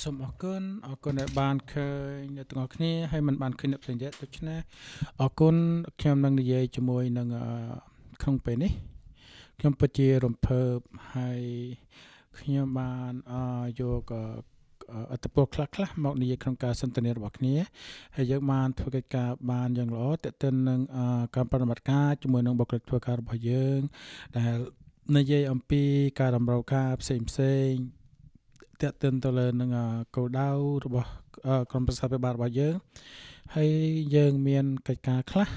សូមអរគុណដែលបានឃើញអ្នកទាំងអស់គ្នាហើយមិនបានឃើញអ្នកផ្សេងទៀតដូច្នេះអរគុណខ្ញុំនឹងនិយាយជាមួយនឹងក្នុងពេលនេះខ្ញុំពិតជារំភើបហើយខ្ញុំបានយកអត្តពលខ្លះមកនិយាយក្នុងការសន្ទនារបស់គ្នាហើយយើងបានធ្វើកិច្ចការបានយ៉ាងល្អទាក់ទិននឹងការប្រតិបត្តិការជាមួយនឹងបុគ្គលិកធ្វើការរបស់យើងដែលនិយាយអំពីការតម្រូវការផ្សេងតាក់ទិនទៅលើនឹងគោលដៅរបស់ក្រុមប្រឹក្សាពិបាលរបស់យើងហើយយើងមានកិច្ចការខ្លះ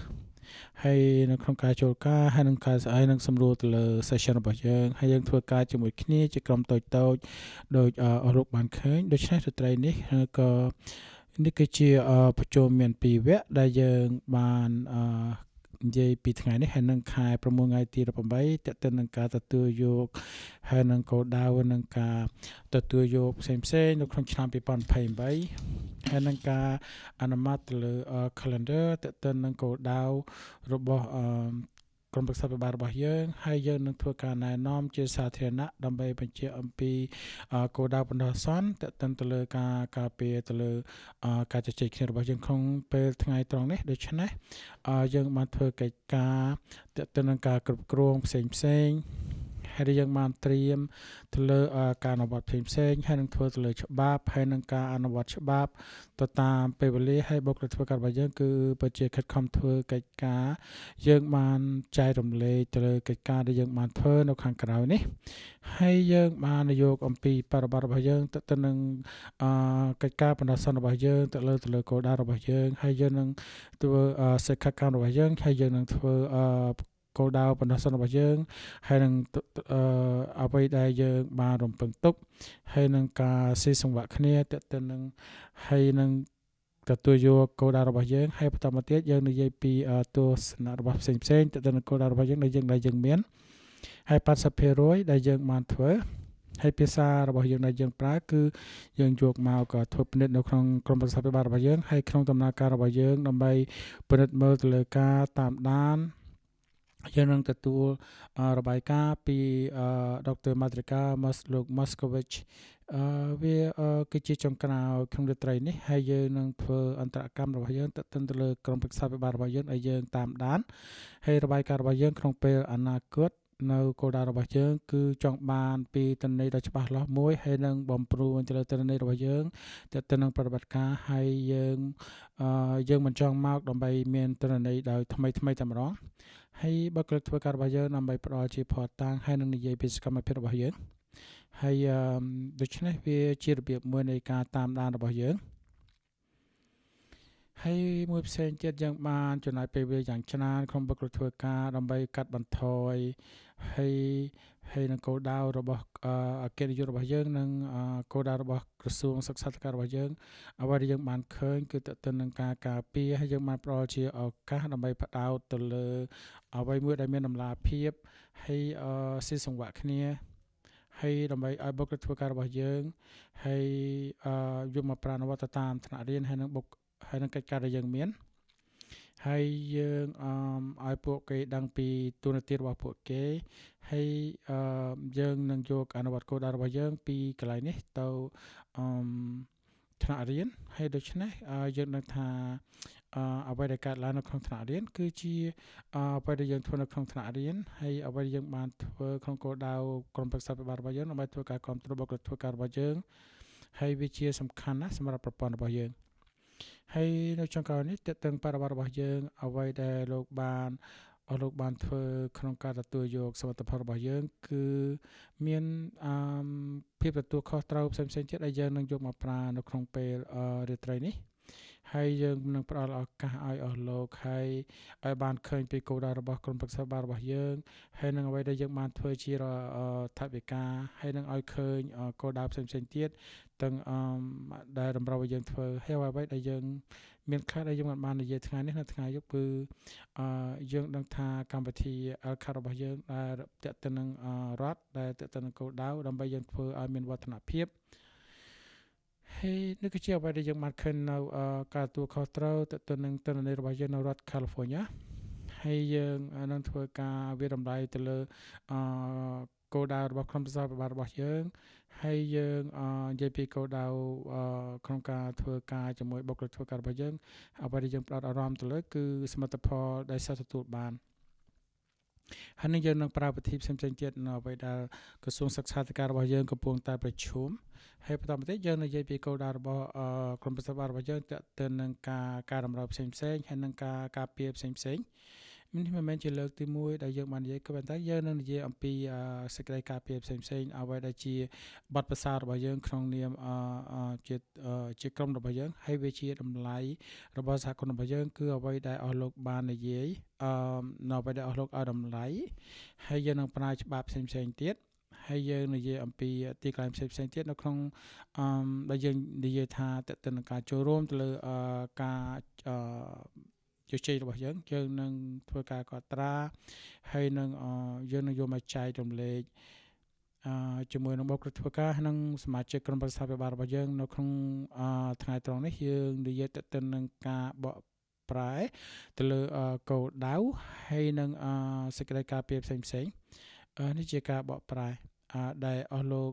ហើយនៅក្នុងការចូលការហើយនឹងការស្អីនឹងសម្រួលទៅលើ session របស់យើងហើយយើងធ្វើការជាមួយគ្នាជាក្រុមតូចៗដោយអស់លោកបានឃើញដូច្នេះរាត្រីនេះក៏នេះគឺជាប្រជុំមាន2វគ្គដែលយើងបាននិយាយពីថ្ងៃនេះហើយនឹងខែ6ថ្ងៃទី18តើទៅនឹងការទទួលយកហើយនឹងគោលដៅនឹងការទទួលយកផ្សេងនៅក្នុងឆ្នាំ2028ហើយនឹងការអនុម័តទៅលើ calendar តើទៅនឹងគោលដៅរបស់ក្រុមប្រឹក្សាពិបាលរបស់យើងហើយយើងនឹងធ្វើការណែនាំជាសាធារណៈដើម្បីបញ្ជាក់អំពីគោលដៅបណ្ដោះអាសន្នតើទៅលើការការពារទៅលើការជជែកគ្នារបស់យើងក្នុងពេលថ្ងៃត្រង់នេះដូច្នេះយើងបានធ្វើកិច្ចការតើទៅនឹងការគ្រប់គ្រងផ្សេងហើយយើងបានត្រៀមទៅលើការអនុវត្តផ្សេងហើយនឹងធ្វើទៅលើច្បាប់ហើយនឹងការអនុវត្តច្បាប់ទៅតាមពេលវេលាហើយបុគ្គលិកធ្វើការរបស់យើងគឺពិតជាខិតខំធ្វើកិច្ចការយើងបានចែករំលែកទៅលើកិច្ចការដែលយើងបានធ្វើនៅខាងក្រៅនេះហើយយើងបានយកអំពីបរិបទរបស់យើងទៅនឹងកិច្ចការបណ្ដោះអាសន្នរបស់យើងទៅលើគោលដៅរបស់យើងហើយយើងនឹងធ្វើសិក្ខាកាមរបស់យើងហើយយើងនឹងធ្វើគោលដៅបណ្ដោះអាសន្នរបស់យើងហើយនឹងអ្វីដែលយើងបានរំពឹងទុកហើយនឹងការស៊ីសង្វាក់គ្នាតើទៅនឹងហើយនឹងទទួលយកគោលដៅរបស់យើងហើយបន្តមកទៀតយើងនិយាយពីទស្សនៈរបស់ផ្សេងតើទៅនឹងគោលដៅរបស់យើងដែលយើងមានហើយ 80% ដែលយើងបានធ្វើហើយភាសារបស់យើងដែលយើងប្រើគឺយើងយកមកក៏ធ្វើពិនិត្យនៅក្នុងក្រុមប្រឹក្សាពិបាលរបស់យើងហើយក្នុងដំណើរការរបស់យើងដើម្បីពិនិត្យមើលទៅលើការតាមដានយើងនឹងទទួលរបាយការណ៍ពីដុកទ័រម៉ាត្រិកាលោក Moskowitz វាគឺជាចុងក្រោយក្នុងរាត្រីនេះហើយយើងនឹងធ្វើអន្តរកម្មរបស់យើងទៅលើក្រុមប្រឹក្សាពិបាលរបស់យើងឲ្យយើងតាមដានហើយរបាយការណ៍របស់យើងក្នុងពេលអនាគតនៅគោលដៅរបស់យើងគឺចង់បានពីទិន្នន័យដ៏ច្បាស់លាស់មួយហើយនឹងបំព្រួញទៅលើទិន្នន័យរបស់យើងទៅនឹងប្រតិបត្តិការហើយយើងមិនចង់មកដើម្បីមានទិន្នន័យដោយថ្មីតែម្ដងហើយបុគ្គលិកធ្វើការរបស់យើងដើម្បីផ្ដល់ជាភស្តុតាងហើយនឹងនិយាយពីសកម្មភាពរបស់យើងហើយដូច្នេះវាជារបៀបមួយនៃការតាមដានរបស់យើងហើយមួយផ្សេងទៀតយើងបានចំណាយពេលវេលាយ៉ាងច្រើនក្នុងបុគ្គលិកធ្វើការដើម្បីកាត់បន្ថយហើយនឹងគោលដៅរបស់អគ្គនាយករបស់យើងនិងគោលដៅរបស់ក្រសួងសិក្សាធិការរបស់យើងអ្វីដែលយើងបានឃើញគឺទៅនឹងការការពារហើយយើងបានផ្ដល់ជាឱកាសដើម្បីផ្ដោតទៅលើអ្វីមួយដែលមានតម្លាភាពហើយស៊ីសង្វាក់គ្នាហើយដើម្បីឲ្យបុគ្គលិកធ្វើការរបស់យើងហើយយកមកប្រាណវត្តតាមថ្នាក់រៀនហើយនឹងកិច្ចការដែលយើងមានហើយយើងឲ្យពួកគេដឹងពីទូនាទីរបស់ពួកគេហើយយើងនឹងយកអនុវត្តគោលដៅរបស់យើងពីកន្លែងនេះទៅថ្នាក់រៀនហើយដូច្នេះយើងនឹងថាអ្វីដែលកើតឡើងនៅក្នុងថ្នាក់រៀនគឺជាអ្វីដែលយើងធ្វើនៅក្នុងថ្នាក់រៀនហើយអ្វីដែលយើងបានធ្វើក្នុងគោលដៅក្រុមប្រឹក្សាពិបាលរបស់យើងដើម្បីធ្វើការគ្រប់គ្រងបុគ្គលិកធ្វើការរបស់យើងហើយវាជាសំខាន់ណាស់សម្រាប់ប្រព័ន្ធរបស់យើងហើយនៅចុងក្រោយនេះតើតើបរិបទរបស់យើងអ្វីដែលលោកបានធ្វើក្នុងការទទួលយកសមិទ្ធផលរបស់យើងគឺមានភាពទទួលខុសត្រូវផ្សេងទៀតដែលយើងនឹងយកមកប្រើនៅក្នុងពេលរាត្រីនេះហើយយើងនឹងផ្ដល់ឱកាសឲ្យអស់លោកហើយឲ្យបានឃើញពីគោលដៅរបស់ក្រុមប្រឹក្សាពិបាលរបស់យើងហើយនឹងអ្វីដែលយើងបានធ្វើជាថវិកាហើយនឹងឲ្យឃើញគោលដៅផ្សេងទៀតទាំងដែលតម្រូវឲ្យយើងធ្វើហើយអ្វីដែលយើងមានខ្លះដែលយើងបាននិយាយថ្ងៃនេះនៅថ្ងៃយប់គឺយើងដឹងថាកម្មវិធី LCAT របស់យើងដែលតេតិននឹងរដ្ឋដែលតេតិននឹងគោលដៅដើម្បីយើងធ្វើឲ្យមានវឌ្ឍនភាពហើយនេះគឺជាអ្វីដែលយើងបានឃើញនៅការទទួលខុសត្រូវទៅនឹងទិន្នន័យរបស់យើងនៅរដ្ឋ California ហើយយើងនឹងធ្វើការវាតម្លៃទៅលើ គោលដៅរបស់ក្រុមប្រឹក្សាពិបាលរបស់យើងហើយយើងនិយាយពីគោលដៅក្នុងការធ្វើការជាមួយបុគ្គលិកធ្វើការរបស់យើងអ្វីដែលយើងផ្ដោតអារម្មណ៍ទៅលើគឺសមិទ្ធផលដែលសិស្សទទួលបានហើយនឹងយើងនឹងប្រើវិធីផ្សេងៗទៀតនៅអ្វីដែលក្រសួងសិក្សាធិការរបស់យើងកំពុងតែប្រជុំហើយបន្តមកទៀតយើងនិយាយពីគោលដៅរបស់ក្រុមប្រឹក្សាពិបាលរបស់យើងទាក់ទងនឹងការតម្រូវផ្សេងៗហើយនឹងការពារផ្សេងៗនេះមិនមែនជាលើកទី1ដែលយើងបាននិយាយគឺប៉ុន្តែយើងនឹងនិយាយអំពីសេចក្តីការពារផ្សេងៗអ្វីដែលជាបទពិសោធន៍របស់យើងក្នុងនាមជាក្រុមរបស់យើងហើយវាជាតម្លៃរបស់សហគមន៍របស់យើងគឺអ្វីដែលអស់លោកបាននិយាយនៅអ្វីដែលអស់លោកឲ្យតម្លៃហើយយើងនឹងប្រើច្បាប់ផ្សេងៗទៀតហើយយើងនិយាយអំពីទីកន្លែងផ្សេងៗទៀតនៅក្នុងដែលយើងនិយាយថាតើទៅនឹងការចូលរួមទៅលើការជជែករបស់យើងនឹងធ្វើការកត់ត្រាហើយនឹងយើងនឹងយកមកចែករំលែកជាមួយនឹងបុគ្គលិកធ្វើការនិងសមាជិកក្រុមប្រឹក្សាពិបាលរបស់យើងនៅក្នុងថ្ងៃត្រង់នេះយើងនិយាយទៅនឹងការបកប្រែទៅលើគោលដៅហើយនឹងសេចក្តីការពារផ្សេងៗនេះជាការបកប្រែដែលអស់លោក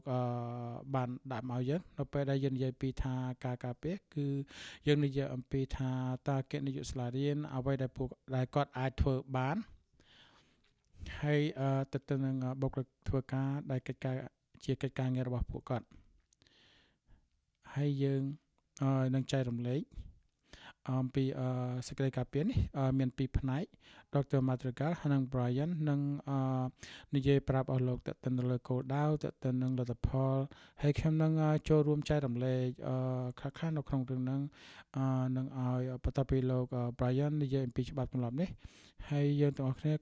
បានដាក់មកយើងនៅពេលដែលយើងនិយាយពីថាការការពារគឺយើងនិយាយអំពីថាតើគណនេយ្យសាលារៀនអ្វីដែលគាត់អាចធ្វើបានហើយទៅនឹងបុគ្គលិកធ្វើការដែលកិច្ចការងាររបស់ពួកគាត់ហើយយើងនឹងចែករំលែកអំពីសេចក្តីការពារនេះមាន2ផ្នែក Dr. Madrigal ហើយនិង Brian នឹងនិយាយប្រាប់អស់លោកតទៅលើគោលដៅទៅនឹងលទ្ធផលហើយខ្ញុំនឹងចូលរួមចែករំលែកខ្លះៗនៅក្នុងរឿងហ្នឹងនឹងឲ្យបន្ទាប់ពីលោក Brian និយាយអំពីច្បាប់ទម្លាប់នេះហើយយើងទាំងអស់គ្នា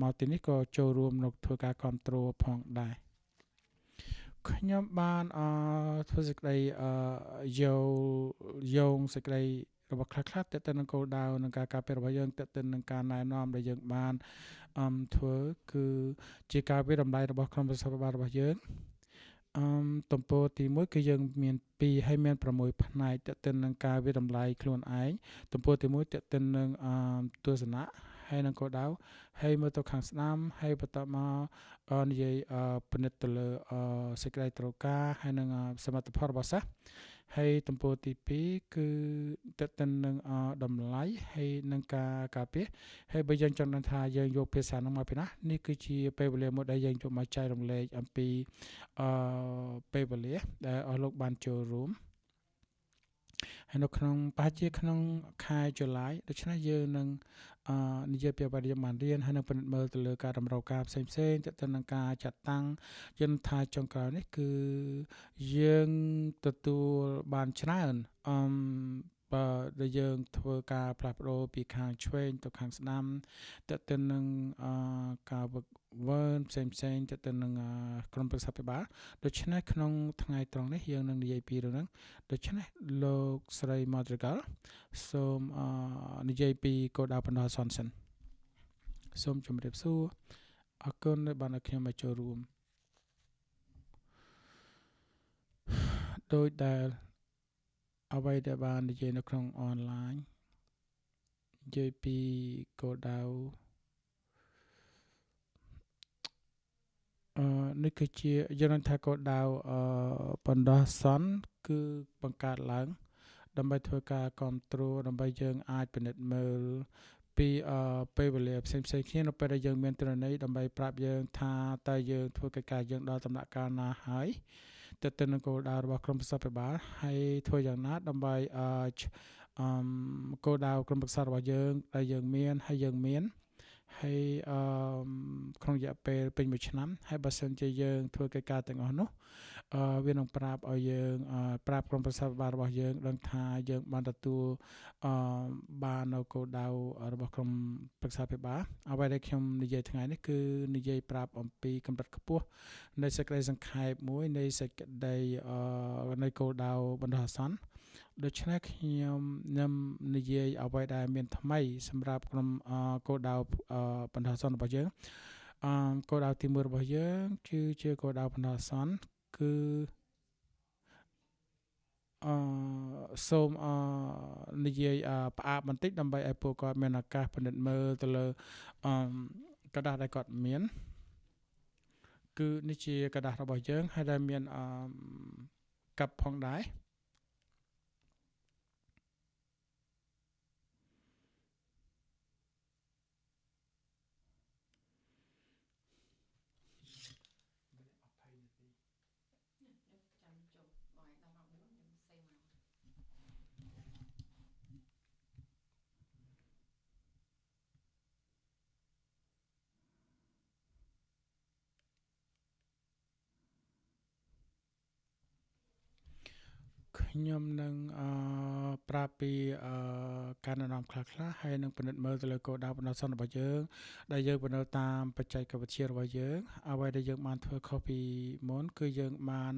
មកទីនេះក៏ចូលរួមនៅធ្វើការគ្រប់គ្រងផងដែរខ្ញុំបានធ្វើសេចក្តីយោងសេចក្តីរបស់ខ្លះៗទៅនឹងគោលដៅនឹងការការពាររបស់យើងទៅនឹងការណែនាំដែលយើងបានធ្វើគឺជាការវិតម្លៃរបស់ក្រុមប្រឹក្សាពិបាលរបស់យើងទំព័រទី1គឺយើងមាន2ហើយមាន6ផ្នែកទៅនឹងការវិតម្លៃខ្លួនឯងទំព័រទី1ទៅនឹងទស្សនៈហើយនឹងគោលដៅហើយមើលទៅខាងស្ដាំហើយបន្តមកនិយាយពិនិត្យទៅលើសេចក្តីត្រូវការហើយនឹងសមិទ្ធផលរបស់សិស្សហើយទំព័រទី2គឺទៅនឹងតម្លៃហើយនឹងការពារហើយបើយើងចង់ដឹងថាយើងយកភាសានោះមកពីណានេះគឺជាពេលវេលាមួយដែលយើងយកមកចែករំលែកអំពីពេលវេលាដែលអស់លោកបានចូលរួមហើយនៅក្នុងប្រហែលជាក្នុងខែចុល្លាយដូច្នេះយើងនឹងនិយាយពីអ្វីដែលយើងបានរៀនហើយនឹងពិនិត្យមើលទៅលើការតម្រូវការផ្សេងៗទៅនឹងការចាត់តាំងយើងថាចុងក្រោយនេះគឺយើងទទួលបានច្រើនបើដែលយើងធ្វើការផ្លាស់ប្ដូរពីខាងឆ្វេងទៅខាងស្ដាំទៅនឹងការវឹកវើផ្សេងទៅនឹងក្រុមប្រឹក្សាពិបាលដូច្នេះក្នុងថ្ងៃត្រង់នេះយើងនឹងនិយាយពីរឿងហ្នឹងដូច្នេះលោកស្រី Madrigal សូមនិយាយពីគោលដៅបណ្ដោះអាសន្នសិនសូមជម្រាបសួរអរគុណដែលបានឲ្យខ្ញុំមកចូលរួមដោយដែលអ្វីដែលបាននិយាយនៅក្នុងអនឡាញនិយាយពីគោលដៅនេះគឺជាយើងនឹងថាគោលដៅបណ្ដោះអាសន្នគឺបង្កើតឡើងដើម្បីធ្វើការគ្រប់គ្រងដើម្បីយើងអាចពិនិត្យមើលពីពេលវេលាផ្សេងៗគ្នានៅពេលដែលយើងមានទិន្នន័យដើម្បីប្រាប់យើងថាតើយើងធ្វើកិច្ចការយើងដល់ដំណាក់កាលណាហើយទៅនឹងគោលដៅរបស់ក្រុមប្រឹក្សាពិបាលហើយធ្វើយ៉ាងណាដើម្បីគោលដៅក្រុមប្រឹក្សារបស់យើងដែលយើងមានហើយក្នុងរយៈពេលពេញ1ឆ្នាំហើយបើសិនជាយើងធ្វើកិច្ចការទាំងអស់នោះវានឹងប្រាប់ឲ្យយើងប្រាប់ក្រុមប្រឹក្សាពិបាលរបស់យើងដឹងថាយើងបានទទួលបាននៅគោលដៅរបស់ក្រុមប្រឹក្សាពិបាលអ្វីដែលខ្ញុំនិយាយថ្ងៃនេះគឺនិយាយប្រាប់អំពីកម្រិតខ្ពស់នៃសេចក្តីសង្ខេបមួយនៃសេចក្តីនៃគោលដៅបណ្ដោះអាសន្នដូច្នេះខ្ញុំនឹងនិយាយអ្វីដែលមានថ្មីសម្រាប់ក្រុមគោលដៅបណ្ដោះអាសន្នរបស់យើងគោលដៅទី1របស់យើងគឺជាគោលដៅបណ្ដោះអាសន្នគឺសូមនិយាយផ្អាកបន្តិចដើម្បីឲ្យពួកគាត់មានឱកាសពិនិត្យមើលទៅលើกระดาษដែលគាត់មាន គឺនេះជាกระดาษរបស់យើងហើយដែលមានកាប់ផងដែរខ្ញុំនឹងប្រាប់ពីការណែនាំខ្លះៗហើយនឹងពិនិត្យមើលទៅលើគោលដៅបណ្ដោះអាសន្នរបស់យើងដែលយើងបណ្ដោះតាមបច្ចេកវិទ្យារបស់យើងអ្វីដែលយើងបានធ្វើខុសពីមុនគឺយើងបាន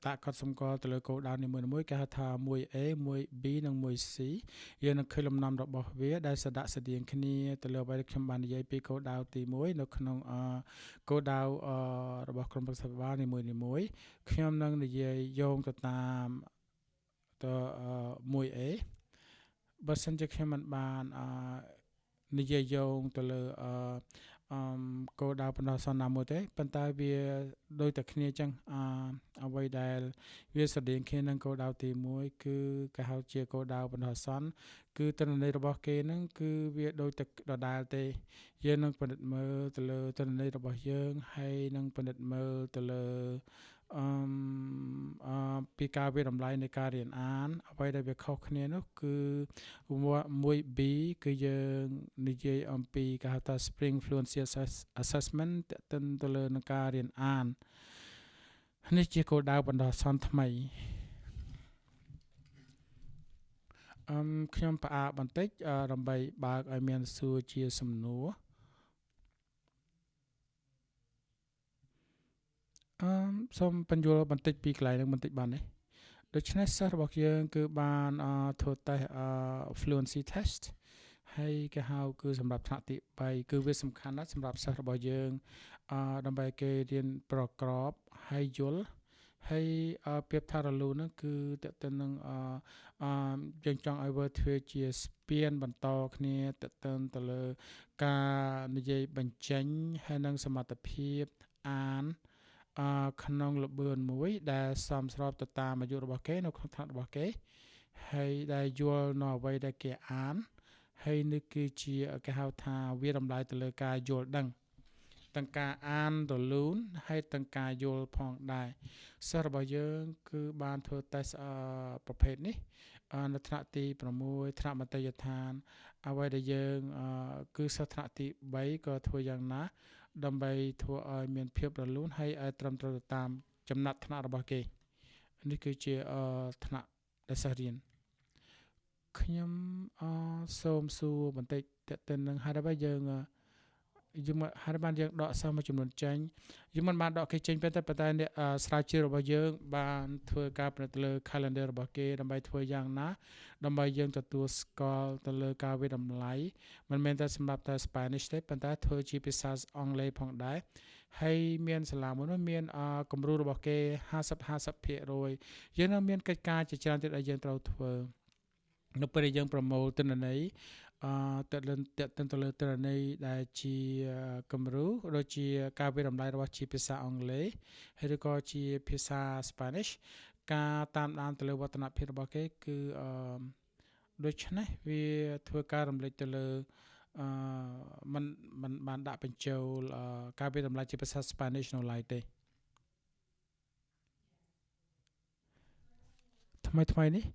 ដាក់កត់សម្គាល់ទៅលើគោលដៅនីមួយៗគេហៅថា 1A 1B និង 1C យើងនឹងឃើញលំនាំរបស់វាដែលស្តៀងគ្នាទៅលើអ្វីដែលខ្ញុំបាននិយាយពីគោលដៅទី1នៅក្នុងគោលដៅរបស់ក្រុមប្រឹក្សាពិបាលនីមួយៗខ្ញុំនឹងនិយាយយោងទៅតាមទៅ 1A បើសិនជាខ្ញុំមិនបាននិយាយយោងទៅលើគោលដៅបណ្ដោះអាសន្នណាមួយទេប៉ុន្តែវាដូចតែគ្នាចឹងអ្វីដែលវាស្រដៀងគ្នានឹងគោលដៅទី1គឺគេហៅជាគោលដៅបណ្ដោះអាសន្នគឺទិន្នន័យរបស់គេហ្នឹងគឺវាដូចតែដដែលទេយើងនឹងពិនិត្យមើលទៅលើទិន្នន័យរបស់យើងហើយនឹងពិនិត្យមើលទៅលើពីការវិតម្លៃនៃការរៀនអានអ្វីដែលវាខុសគ្នានោះគឺ 1B គឺយើងនិយាយអំពីគេហៅថា Spring Fluency Assessment ទាក់ទិនទៅលើនឹងការរៀនអាននេះជាគោលដៅបណ្ដោះអាសន្នថ្មីខ្ញុំផ្អាកបន្តិចដើម្បីបើកឲ្យមានសួរជាសំណួរសូមបញ្យល់បន្តិចពីកន្លែងនឹងបន្តិចបានទេដូច្នេះសិស្សរបស់យើងគឺបានធ្វើតេស្តfluency test ហើយគេហៅគឺសម្រាប់ថ្នាក់ទី3គឺវាសំខាន់ណាស់សម្រាប់សិស្សរបស់យើងដើម្បីគេរៀនប្រកបហើយយល់ហើយពាក្យថារលូនហ្នឹងគឺតើទៅនឹងយើងចង់ឲ្យវាធ្វើជាស្ពានបន្តគ្នាតើទៅលើការនិយាយបញ្ចេញហើយនឹងសមត្ថភាពអានក្នុងល្បឿនមួយដែលសមស្របទៅតាមអាយុរបស់គេនៅក្នុងថ្នាក់របស់គេហើយដែលយល់នៅអ្វីដែលគេអានហើយនេះគឺជាគេហៅថាវារំលាយទៅលើការយល់ដឹងទាំងការអានរលូនហើយទាំងការយល់ផងដែរសិស្សរបស់យើងគឺបានធ្វើតេស្តប្រភេទនេះនៅថ្នាក់ទី6ថ្នាក់មត្តេយដ្ឋានអ្វីដែលយើងគឺសិស្សថ្នាក់ទី3ក៏ធ្វើយ៉ាងណាដើម្បីធ្វើឲ្យមានភាពរលូនហើយឲ្យត្រឹមត្រូវទៅតាមចំណាត់ថ្នាក់របស់គេនេះគឺជាថ្នាក់ដែលសិស្សរៀនខ្ញុំសូមសួរបន្តិចតើទៅនឹងហេតុអ្វីយើងហើយបានយើងដកសិស្សមួយចំនួនចេញយើងមិនបានដកគេចេញប៉ុន្តែអ្នកស្រាវជ្រាវរបស់យើងបានធ្វើការពិនិត្យទៅលើ calendar របស់គេដើម្បីធ្វើយ៉ាងណាដើម្បីយើងទទួលស្គាល់ទៅលើការវិតម្លៃមិនមែនតែសម្រាប់តែ Spanish ទេប៉ុន្តែធ្វើជាភាសាអង់គ្លេសផងដែរហើយមានសាលាមួយនោះមានគំរូរបស់គេ 50% យើងនៅមានកិច្ចការជាច្រើនទៀតដែលយើងត្រូវធ្វើនៅពេលដែលយើងប្រមូលទិន្នន័យតើទៅលើទិន្នន័យដែលជាគំរូដូចជាការវិតម្លៃរបស់ជាភាសាអង់គ្លេសហើយឬក៏ជាភាសា Spanish ការតាមដានទៅលើវឌ្ឍនភាពរបស់គេគឺដូច្នេះវាធ្វើការរំលេចទៅលើมันបានដាក់បញ្ចូលការវិតម្លៃជាភាសា Spanish នៅឡើយទេថ្មីនេះ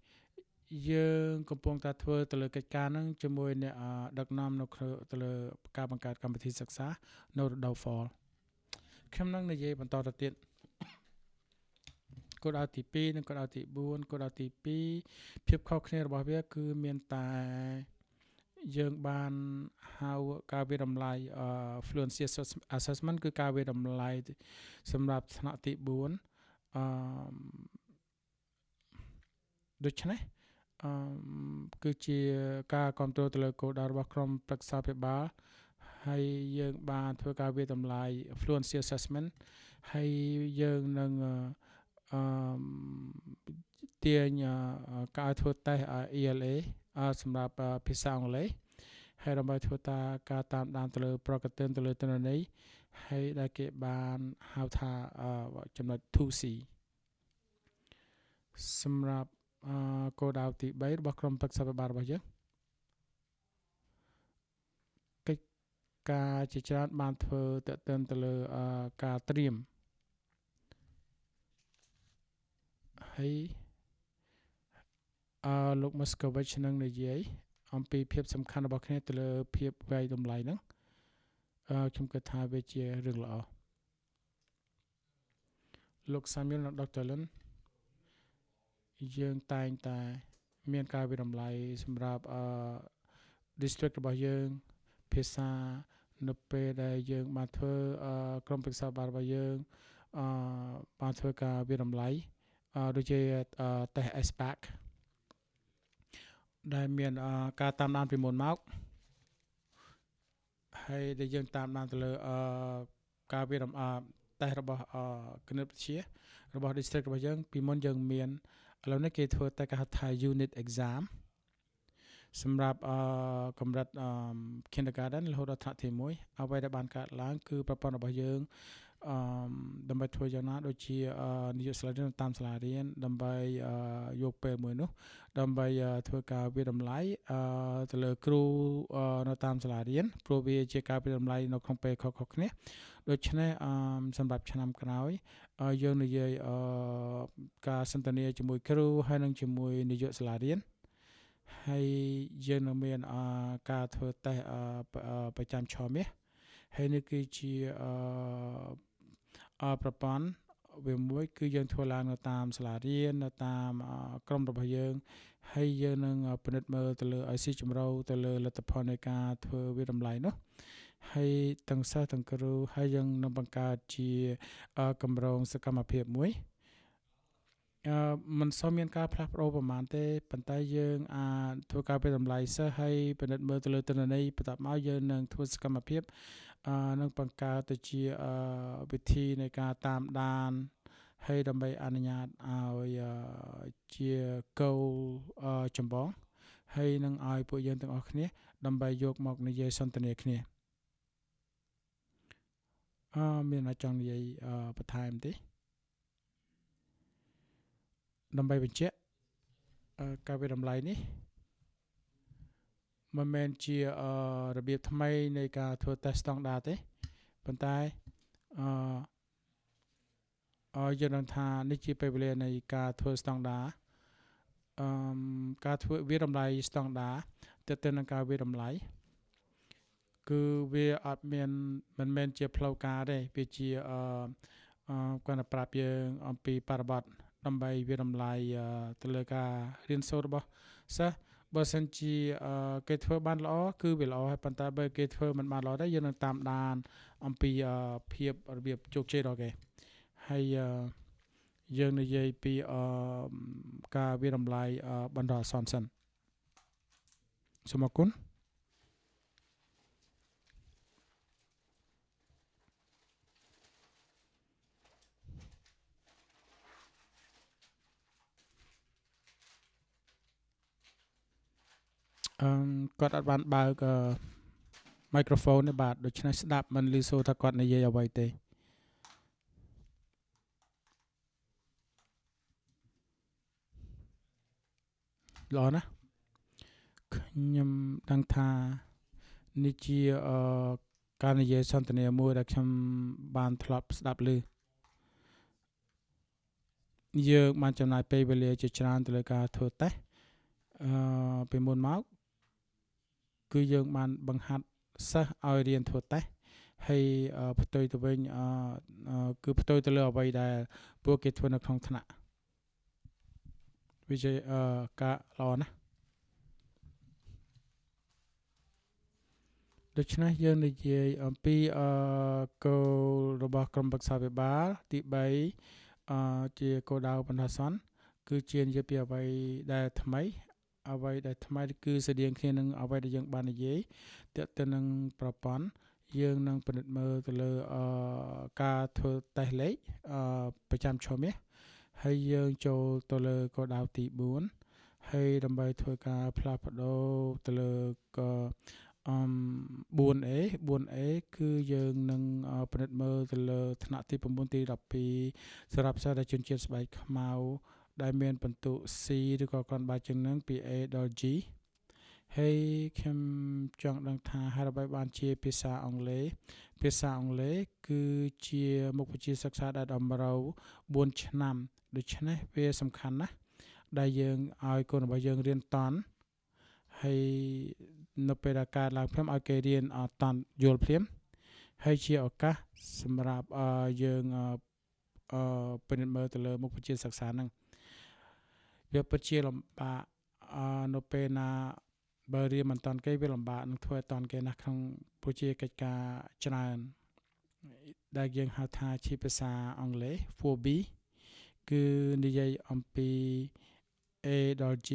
យើងកំពុងតែធ្វើទៅលើកិច្ចការហ្នឹងជាមួយអ្នកដឹកនាំនៅទៅលើការបង្កើតកម្មវិធីសិក្សានៅរដូវ Fall ខ្ញុំនឹងនិយាយបន្តទៅទៀតគោលដៅទី2និងគោលដៅទី4គោលដៅទី2ភាពខុសគ្នារបស់វាគឺមានតែយើងបានហៅការវិតម្លៃ fluency assessment គឺការវិតម្លៃសម្រាប់ថ្នាក់ទី4ដូច្នេះគឺជាការគ្រប់គ្រងទៅលើគោលដៅរបស់ក្រុមប្រឹក្សាភិបាលហើយយើងបានធ្វើការវិតម្លៃ fluency assessment ហើយយើងនឹងទាញការធ្វើតេស្ត ELA សម្រាប់ភាសាអង់គ្លេសហើយដើម្បីធ្វើការតាមដានទៅលើប្រកបទៅលើទិន្នន័យ ហើយដែលគេបានហៅថាចំណុច 2C សម្រាប់គោលដៅទី3របស់ក្រុមប្រឹក្សាពិបាលរបស់យើងកិច្ចការជាច្រើនបានធ្វើតេតិនទៅលើការត្រៀមហើយលោក Moskovich នឹងនិយាយអំពីភាពសំខាន់របស់គ្នាទៅលើភាពវាយតម្លៃហ្នឹងខ្ញុំគិតថាវាជារឿងល្អលោក Samuel និង Dr. Lin យើងតែងតែមានការវិតម្លៃសម្រាប់district របស់យើងភាសានៅពេលដែលយើងបានធ្វើក្រុមប្រឹក្សាបាលរបស់យើងបានធ្វើការវិតម្លៃដូចជាតេស្ត SPAC ដែលមានការតាមដានពីមុនមកហើយដែលយើងតាមដានទៅលើការវិតម្លៃតេស្តរបស់គណិតវិទ្យារបស់ district របស់យើងពីមុនយើងមានឥឡូវនេះគេធ្វើតែគេហៅថា unit exam សម្រាប់កម្រិតkindergarten រហូតដល់ថ្នាក់ទី1អ្វីដែលបានកើតឡើងគឺប្រព័ន្ធរបស់យើងដើម្បីធ្វើយ៉ាងណាដូចជានាយកសាលារៀនតាមសាលារៀនដើម្បីយកពេលមួយនោះដើម្បីធ្វើការវិតម្លៃទៅលើគ្រូនៅតាមសាលារៀនព្រោះវាជាការវិតម្លៃនៅក្នុងពេលខុសៗគ្នាដូច្នេះសម្រាប់ឆ្នាំក្រោយយើងនិយាយការសន្ទនាជាមួយគ្រូហើយនិងជាមួយនាយកសាលារៀនហើយយើងនឹងមានការធ្វើតេស្តប្រចាំឆមាសហើយនេះគឺជាប្រព័ន្ធវាមួយគឺយើងធ្វើឡើងនៅតាមសាលារៀននៅតាមក្រុមរបស់យើងហើយយើងនឹងពិនិត្យមើលទៅលើឲ្យស៊ីជម្រៅទៅលើលទ្ធផលនៃការធ្វើវិតម្លៃនោះហើយទាំងសិស្សទាំងគ្រូហើយយើងនឹងបង្កើតជាគម្រោងសកម្មភាពមួយមិនសូវមានការផ្លាស់ប្ដូរប្រមាណទេប៉ុន្តែយើងធ្វើការវិតម្លៃសិស្សហើយពិនិត្យមើលទៅលើទិន្នន័យបន្ទាប់មកយើងនឹងធ្វើសកម្មភាពនឹងបង្កើតទៅជាវិធីនៃការតាមដានហើយដើម្បីអនុញ្ញាតឲ្យជាគោលចម្បងហើយនឹងឲ្យពួកយើងទាំងអស់គ្នាដើម្បីយកមកនិយាយសន្ទនាគ្នាមានអ្នកចង់និយាយបន្ថែមទេដើម្បីបញ្ជាក់ការវិតម្លៃនេះមិនមែនជារបៀបថ្មីនៃការធ្វើតេស្តស្តង់ដារទេប៉ុន្តែយើងដឹងថានេះជាពេលវេលានៃការធ្វើស្តង់ដារការធ្វើវិតម្លៃស្តង់ដារទៅនឹងការវិតម្លៃគឺវាអត់មានមិនមែនជាផ្លូវការទេវាជាគាត់ទៅប្រាប់យើងអំពីបរិបទដើម្បីវិតម្លៃទៅលើការរៀនសូត្ររបស់សិស្សបើសិនជាគេធ្វើបានល្អគឺវាល្អហើយប៉ុន្តែបើគេធ្វើមិនបានល្អទេយើងនឹងតាមដានអំពីភាពរបៀបជោគជ័យរបស់គេហើយយើងនិយាយពីការវិតម្លៃបណ្ដោះអាសន្នសិនសូមអរគុណគាត់អត់បានបើកមីក្រូហ្វូនទេបាទដូច្នេះស្ដាប់មិនឮសូរថាគាត់និយាយអ្វីទេល្អណាស់ខ្ញុំដឹងថានេះជាការនិយាយសន្ទនាមួយដែលខ្ញុំបានធ្លាប់ស្ដាប់ឮយើងបានចំណាយពេលវេលាជាច្រើនទៅលើការធ្វើតេស្តពីមុនមកគឺយើងបានបង្ហាត់សិស្សឲ្យរៀនធ្វើតេស្តហើយផ្ទុយទៅវិញគឺផ្ទុយទៅលើអ្វីដែលពួកគេធ្វើនៅក្នុងថ្នាក់វាជាការល្អណាស់ដូច្នេះយើងនិយាយអំពីគោលរបស់ក្រុមប្រឹក្សាវិបាលទី3ជាគោលដៅបណ្ដោះអាសន្នគឺជានិយាយពីអ្វីដែលថ្មីគឺស្តៀងគ្នានឹងអ្វីដែលយើងបាននិយាយទាក់ទងនឹងប្រព័ន្ធយើងនឹងពិនិត្យមើលទៅលើការធ្វើតេស្តលេខប្រចាំឆមាសហើយយើងចូលទៅលើគោលដៅទី4ហើយដើម្បីធ្វើការផ្លាស់ប្ដូរទៅលើ 4A 4A គឺយើងនឹងពិនិត្យមើលទៅលើថ្នាក់ទី9ទី12សម្រាប់សិស្សដែលជនជាតិស្បែកខ្មៅដែលមានពិន្ទុ C ឬក៏គ្រាន់បើជាងនឹងពី A ដល់ G ហើយខ្ញុំចង់ដឹងថាហេតុអ្វីបានជាភាសាអង់គ្លេសគឺជាមុខវិជ្ជាសិក្សាដែលតម្រូវ4ឆ្នាំដូច្នេះវាសំខាន់ណាស់ដែលយើងឲ្យកូនរបស់យើងរៀនតន់ហើយនៅពេលដែលកើតឡើងភ្លាមឲ្យគេរៀនតន់យល់ភ្លាមហើយជាឱកាសសម្រាប់យើងពិនិត្យមើលទៅលើមុខវិជ្ជាសិក្សាហ្នឹងវាពិតជាលំបាកនៅពេលណាបើរៀនមិនតាន់គេវាលំបាកនឹងធ្វើឲ្យតាន់គេណាស់ក្នុងព្រោះជាកិច្ចការច្រើនដែលយើងហៅថាជាភាសាអង់គ្លេស 4B គឺនិយាយអំពី A ដល់ G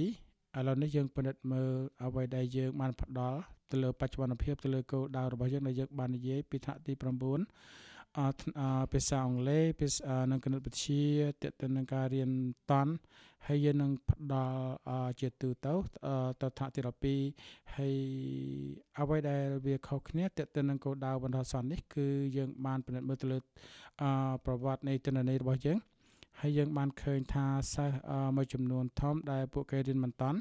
ឥឡូវនេះយើងពិនិត្យមើលអ្វីដែលយើងបានផ្ដល់ទៅលើបច្ចុប្បន្នភាពទៅលើគោលដៅរបស់យើងដែលយើងបាននិយាយពីថ្នាក់ទី9ភាសាអង់គ្លេសនិងគណិតវិទ្យាទាក់ទងនឹងការរៀនតន់ហើយយើងនឹងផ្ដល់ជាទូទៅថ្នាក់ទី12ហើយអ្វីដែលវាខុសគ្នាទាក់ទងនឹងគោលដៅបណ្ដោះអាសន្ននេះគឺយើងបានពិនិត្យមើលទៅលើប្រវត្តិនៃទិន្នន័យរបស់យើងហើយយើងបានឃើញថាសិស្សមួយចំនួនធំដែលពួកគេរៀនមិនតាន់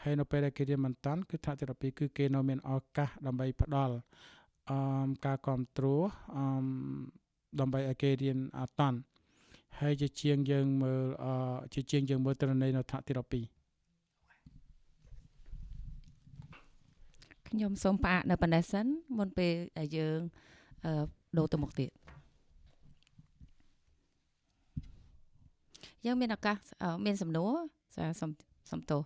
ហើយនៅពេលដែលគេរៀនមិនតាន់គឺថ្នាក់ទី12គឺគេនៅមានឱកាសដើម្បីផ្ដល់ការគ្រប់គ្រងដើម្បីឲ្យគេរៀនតាន់ហើយជាជាងយើងមើលទិន្នន័យនៅថ្នាក់ទី12ខ្ញុំសូមផ្អាកនៅប៉ុណ្ណេះសិនមុនពេលដែលយើងដូរទៅមុខទៀតយើងមានឱកាសមានសំណួរសុំទោស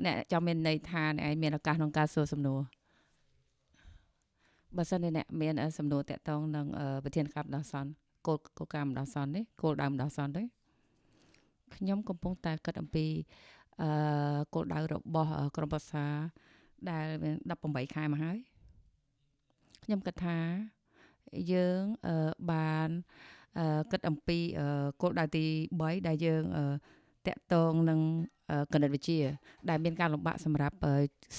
អ្នកចាំមានន័យថាអ្នកឯងមានឱកាសក្នុងការសួរសំណួរបើសិនជាអ្នកមានសំណួរតាក់ទងនឹងវិធានការបដោះអាសន្នគោលការណ៍បដោះអាសន្ននេះគោលដៅបដោះអាសន្ននេះខ្ញុំកំពុងតែគិតអំពីគោលដៅរបស់ក្រុមប្រឹក្សាដែលមាន18ខែមកហើយខ្ញុំគិតថាយើងបានគិតអំពីគោលដៅទី3ដែលយើងតាក់ទងនឹងគណិតវិទ្យាដែលមានការលំបាកសម្រាប់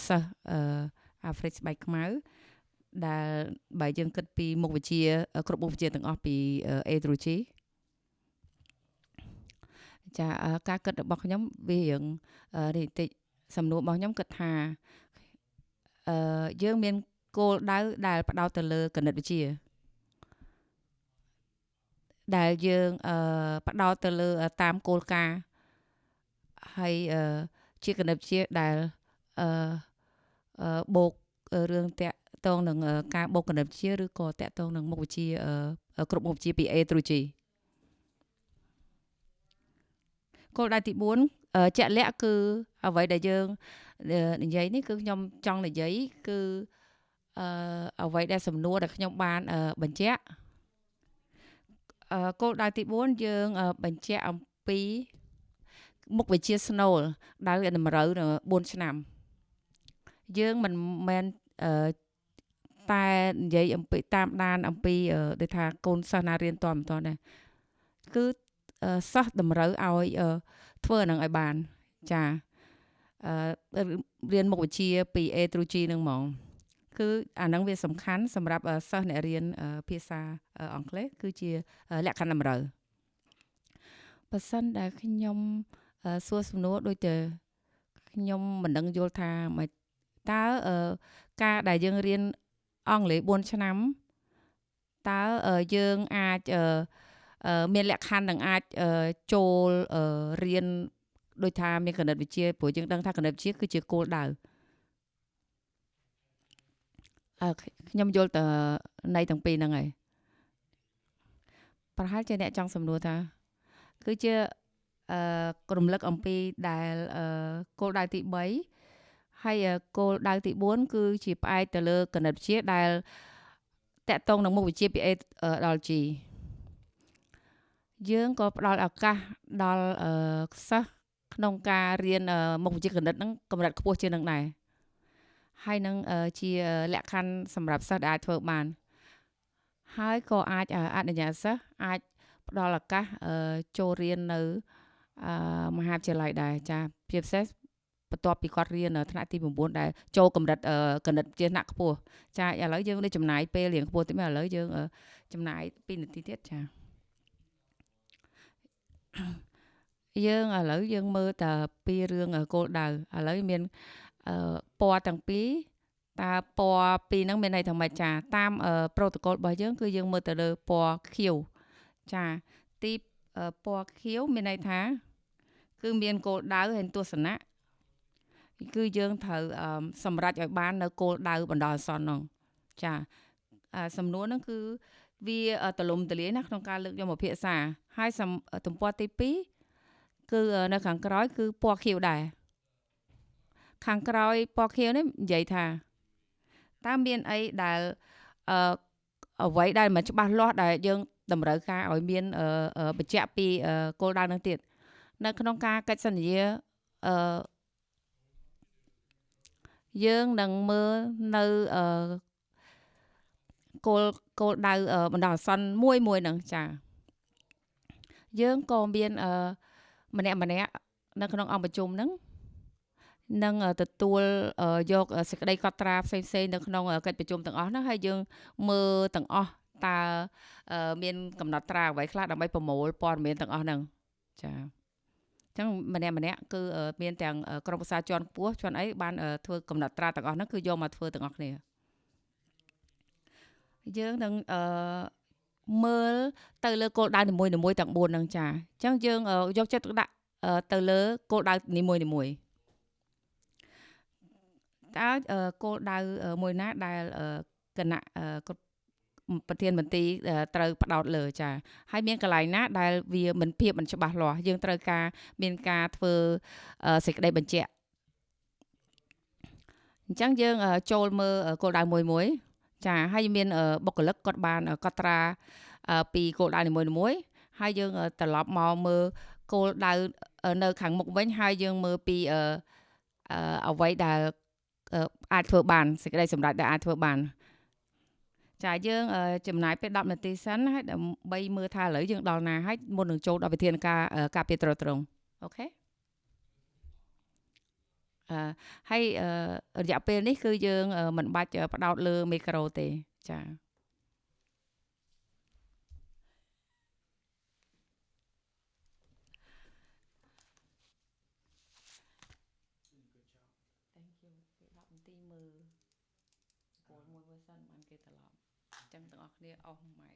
សិស្សអាហ្វ្រិកស្បែកខ្មៅដែលបើយើងគិតពីមុខវិជ្ជាគ្រប់មុខវិជ្ជាទាំងអស់ពី A ទៅ G ចាការគិតរបស់ខ្ញុំវារៀងនេះតិចសំណួររបស់ខ្ញុំគិតថាយើងមានគោលដៅដែលផ្ដោតទៅលើគណិតវិទ្យាដែលយើងផ្ដោតទៅលើតាមគោលការណ៍ហើយជាគណិតវិទ្យាដែលបូករឿងតាក់ទងនឹងការបូកគណិតវិទ្យាឬក៏តាក់ទងនឹងមុខវិជ្ជាគ្រប់មុខវិជ្ជាពី A ទៅ G គោលដៅទី4ជាក់លាក់គឺអ្វីដែលយើងនិយាយនេះគឺខ្ញុំចង់និយាយគឺអ្វីដែលសំណួរដែលខ្ញុំបានបញ្ជាក់គោលដៅទី4យើងបញ្ជាក់អំពីមុខវិជ្ជាស្នូលដែលតម្រូវ4ឆ្នាំយើងមិនមែនតែនិយាយអំពីតាមដានអំពីដូចថាកូនសិស្សណារៀនតមិនតដែរគឺសិស្សតម្រូវឲ្យធ្វើអានឹងឲ្យបានចារៀនមុខវិជ្ជាពី A ទៅ G នឹងហ្មងគឺអានឹងវាសំខាន់សម្រាប់សិស្សអ្នករៀនភាសាអង់គ្លេសគឺជាលក្ខខណ្ឌតម្រូវបើសិនដែលខ្ញុំសួរសំណួរដូចតែខ្ញុំមិនដឹងយល់ថាតើការដែលយើងរៀនអង់គ្លេស4ឆ្នាំតើយើងអាចមានលក្ខខណ្ឌនឹងអាចចូលរៀនដូចថាមានគណិតវិទ្យាព្រោះយើងដឹងថាគណិតវិទ្យាគឺជាគោលដៅខ្ញុំយល់តែន័យទាំងពីរហ្នឹងហើយប្រហែលជាអ្នកចង់សំណួរថាគឺជារំលឹកអំពីដែលគោលដៅទី3ហើយគោលដៅទី4គឺជាផ្អែកទៅលើគណិតវិទ្យាដែលតាក់ទងនឹងមុខវិជ្ជាពី A ដល់ G យើងក៏ផ្ដល់ឱកាសដល់សិស្សក្នុងការរៀនមុខវិជ្ជាគណិតហ្នឹងកម្រិតខ្ពស់ជាងនឹងដែរហើយនឹងជាលក្ខខណ្ឌសម្រាប់សិស្សដែលអាចធ្វើបានហើយក៏អាចអនុញ្ញាតសិស្សអាចផ្ដល់ឱកាសចូលរៀននៅមហាវិទ្យាល័យដែរចាជាពិសេស បន្ទាប់ពីគាត់រៀនថ្នាក់ទី9ដែលចូលកម្រិតគណិតជាថ្នាក់ខ្ពស់ចាឥឡូវយើងនេះចំណាយពេលរៀងខ្ពស់តិចមកឥឡូវយើងចំណាយ2នាទីទៀតចាយើងឥឡូវយើងមើលតែពីរឿងគោលដៅឥឡូវមានពណ៌ទាំងពីរតើពណ៌ពីរហ្នឹងមានន័យថាម៉េចចាតាមប្រូតូកូលរបស់យើងគឺយើងមើលទៅលើពណ៌ខៀវចាទីពណ៌ខៀវមានន័យថាគឺមានគោលដៅហើយទស្សនៈគឺយើងត្រូវសម្រេចឲ្យបាននៅគោលដៅបណ្ដោះអាសន្នហ្នឹងចាសំណួរហ្នឹងគឺវាទលំទលាយណាក្នុងការលើកយកមកពិភាក្សាហើយទំព័រទី2គឺនៅខាងក្រោយគឺពណ៌ខៀវដែរខាងក្រោយពណ៌ខៀវនេះនិយាយថាតើមានអីដែលអ្វីដែលមិនច្បាស់លាស់ដែលយើងតម្រូវការឲ្យមានបញ្ជាក់ពីគោលដៅនឹងទៀតនៅក្នុងការកិច្ចសន្យាយើងនឹងមើលនៅគោលដៅបណ្ដោះអាសន្នមួយហ្នឹងចាយើងក៏មានម្នាក់នៅក្នុងអង្គប្រជុំហ្នឹងនឹងទទួលយកសេចក្តីកត់ត្រាផ្សេងនៅក្នុងកិច្ចប្រជុំទាំងអស់ហ្នឹងហើយយើងមើលទាំងអស់តើមានកំណត់ត្រាអ្វីខ្លះដើម្បីប្រមូលព័ត៌មានទាំងអស់ហ្នឹងចាអញ្ចឹងម្នាក់គឺមានទាំងក្រុមប្រឹក្សាជាន់ខ្ពស់ជាន់អីបានធ្វើកំណត់ត្រាទាំងអស់ហ្នឹងគឺយកមកធ្វើទាំងអស់គ្នាយើងនឹងមើលទៅលើគោលដៅនីមួយទាំង4ហ្នឹងចាអញ្ចឹងយើងយកចិត្តទុកដាក់ទៅលើគោលដៅនីមួយតើគោលដៅមួយណាដែលគណៈប្រធានមន្ត្រីត្រូវផ្ដោតលើចាហើយមានកន្លែងណាដែលវាមិនច្បាស់លាស់យើងត្រូវមានការធ្វើសេចក្តីបញ្ជាក់អញ្ចឹងយើងចូលមើលគោលដៅមួយចាហើយមានបុគ្គលិកគាត់បានកត់ត្រាពីគោលដៅនីមួយហើយយើងត្រឡប់មកមើលគោលដៅនៅខាងមុខវិញហើយយើងមើលពីអ្វីដែលអាចធ្វើបានសេចក្តីសម្រេចដែលអាចធ្វើបានចាយើងចំណាយពេល10នាទីសិនហើយដើម្បីមើលថាឥឡូវយើងដល់ណាហើយមុននឹងចូលដល់វិធានការពារត្រង់អូខេហើយរយៈពេលនេះគឺយើងមិនបាច់ផ្ដោតលើមីក្រូទេចាសិនបានគេត្រឡប់អញ្ចឹងទាំងអស់គ្នាអស់ម៉ែ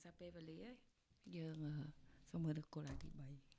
សាពេលវេលាហើយយើងសូមមើលគោលដៅទី3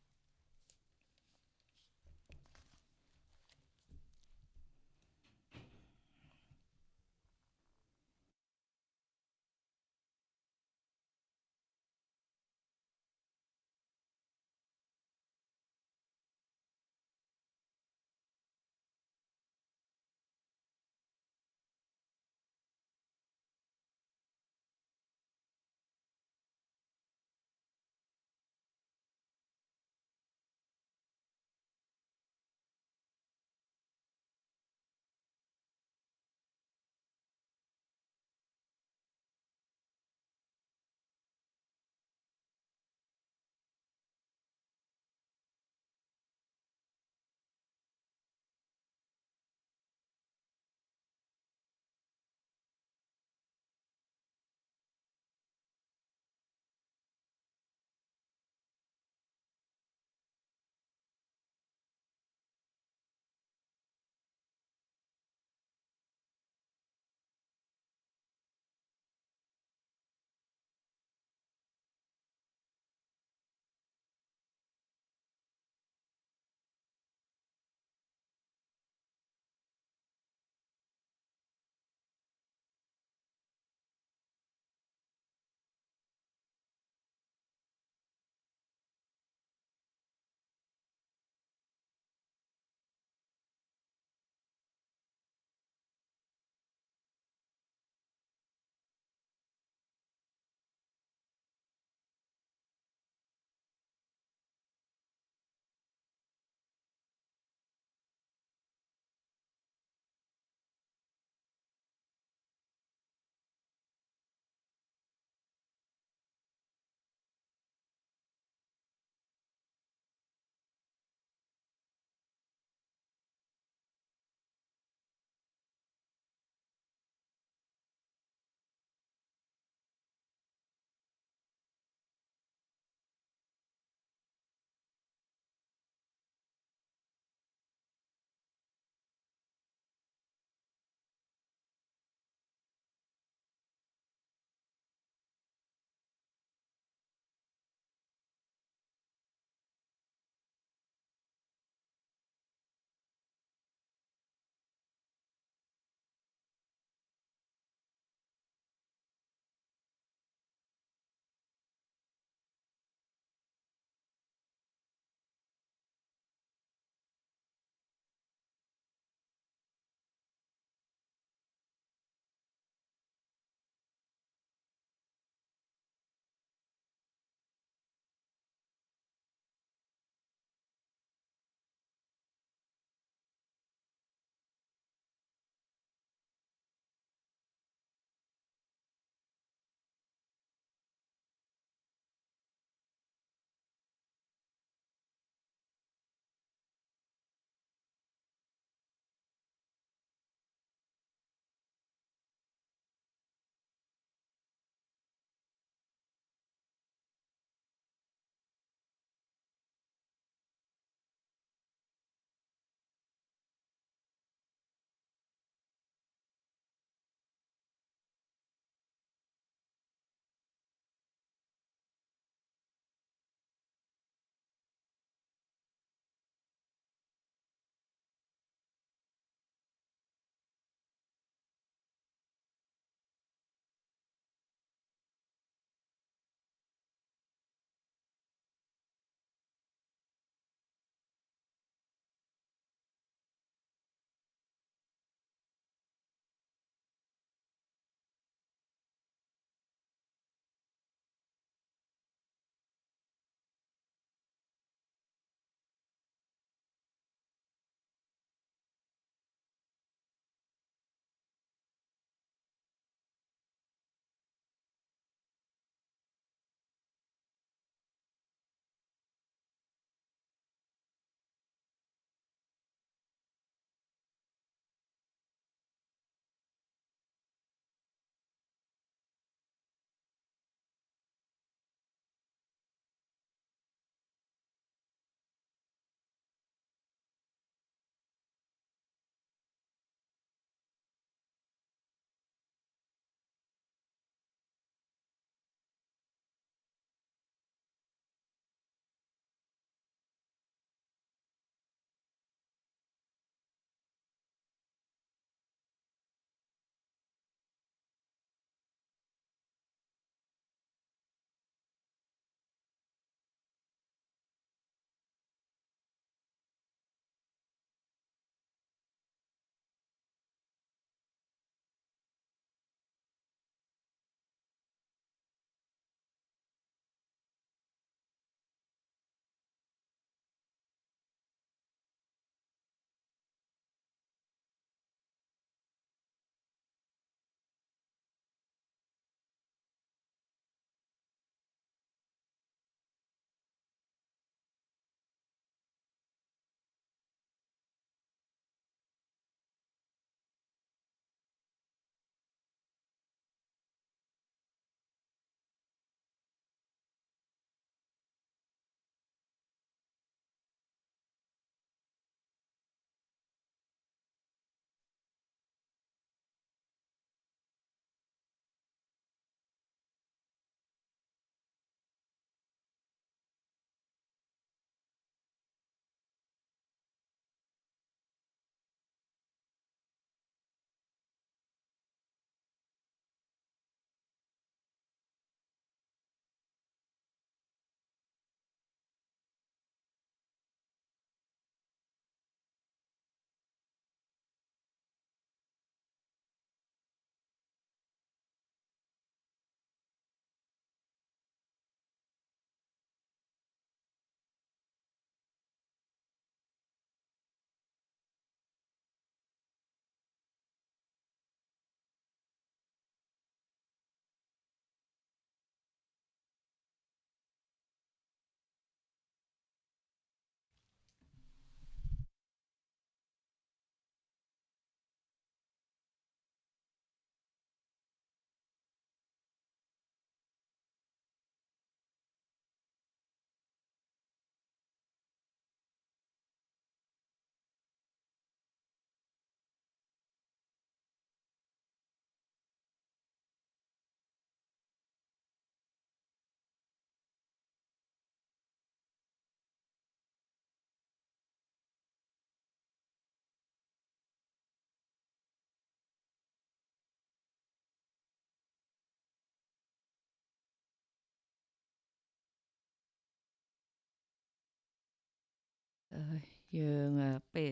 យើងពេ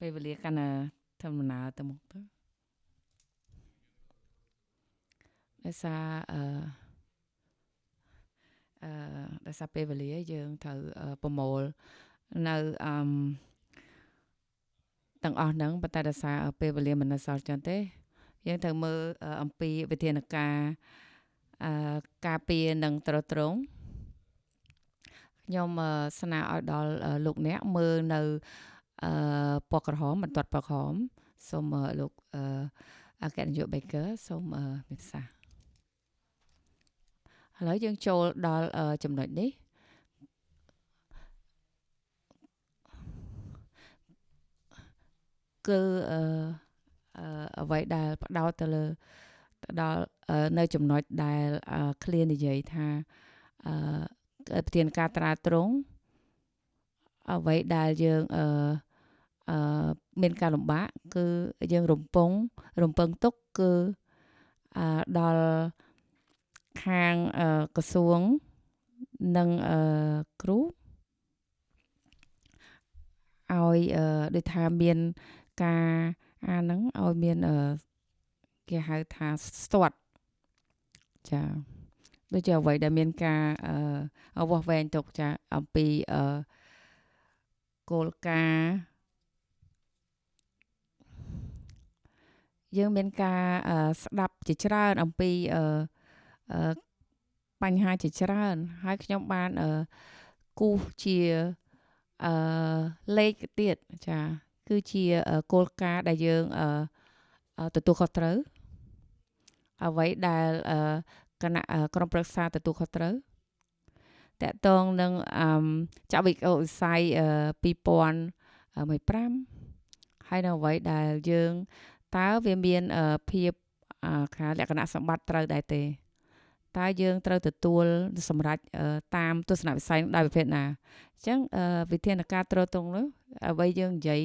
លវេលាកាន់តែធ្វើដំណើរទៅមុខទៅដោយសារពេលវេលាយើងត្រូវប្រមូលនៅទាំងអស់ហ្នឹងប៉ុន្តែដោយសារពេលវេលាមិននៅសល់ចឹងទេយើងត្រូវមើលអំពីវិធានការការពារនិងត្រត្រង់ខ្ញុំស្នើឲ្យដល់លោកអ្នកមើលនៅពណ៌ក្រហមបន្ទាត់ពណ៌ក្រហមសូមលោកអគ្គនាយក Baker សូមមានប្រសាសន៍ឥឡូវយើងចូលដល់ចំណុចនេះគឺអ្វីដែលផ្ដោតទៅលើដល់នៅចំណុចដែលឃ្លានិយាយថាប្រធានការត្រាត្រង់អ្វីដែលយើងមានការលំបាកគឺយើងរំពឹងទុកគឺដល់ខាងក្រសួងនិងគ្រូឲ្យដូចថាមានការហ្នឹងឲ្យមានគេហៅថាស្ទាត់ចាដូចជាអ្វីដែលមានការវាស់វែងទុកចាអំពីគោលការណ៍យើងមានការស្ដាប់ជាច្រើនអំពីបញ្ហាជាច្រើនហើយខ្ញុំបានគូសជាលេខទៀតចាគឺជាគោលការណ៍ដែលយើងទទួលខុសត្រូវអ្វីដែលគណៈក្រុមប្រឹក្សាទទួលខុសត្រូវតកតងនឹងចាក់វិស័យ2015ហើយនៅអ្វីដែលយើងតើវាមានភាពលក្ខណៈសម្បត្តិត្រូវដែរទេតើយើងត្រូវទទួលសម្រាប់តាមទស្សនវិស័យដោយប្រភេទណាអញ្ចឹងវិធានការត្រត្រង់នោះអ្វីយើងនិយាយ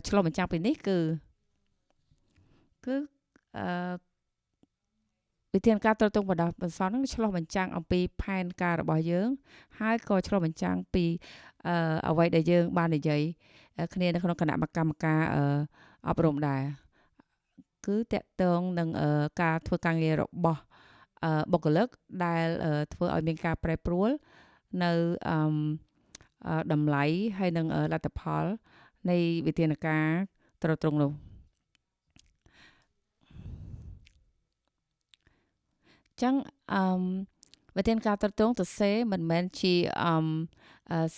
ឆ្លុះបញ្ចាំងពីនេះគឺវិធានការត្រត្រង់បណ្ដោះបន្សល់ហ្នឹងឆ្លុះបញ្ចាំងអំពីផែនការរបស់យើងហើយក៏ឆ្លុះបញ្ចាំងពីអ្វីដែលយើងបាននិយាយគ្នានៅក្នុងគណៈកម្មការអប់រំដែរគឺតកតងនឹងការធ្វើការងាររបស់បុគ្គលិកដែលធ្វើឲ្យមានការប្រែប្រួលនៅតម្លៃហើយនឹងលទ្ធផលនៃវិធានការត្រត្រង់នោះចឹងវិធានការត្រត្រង់ទៅសេមិនមែនជា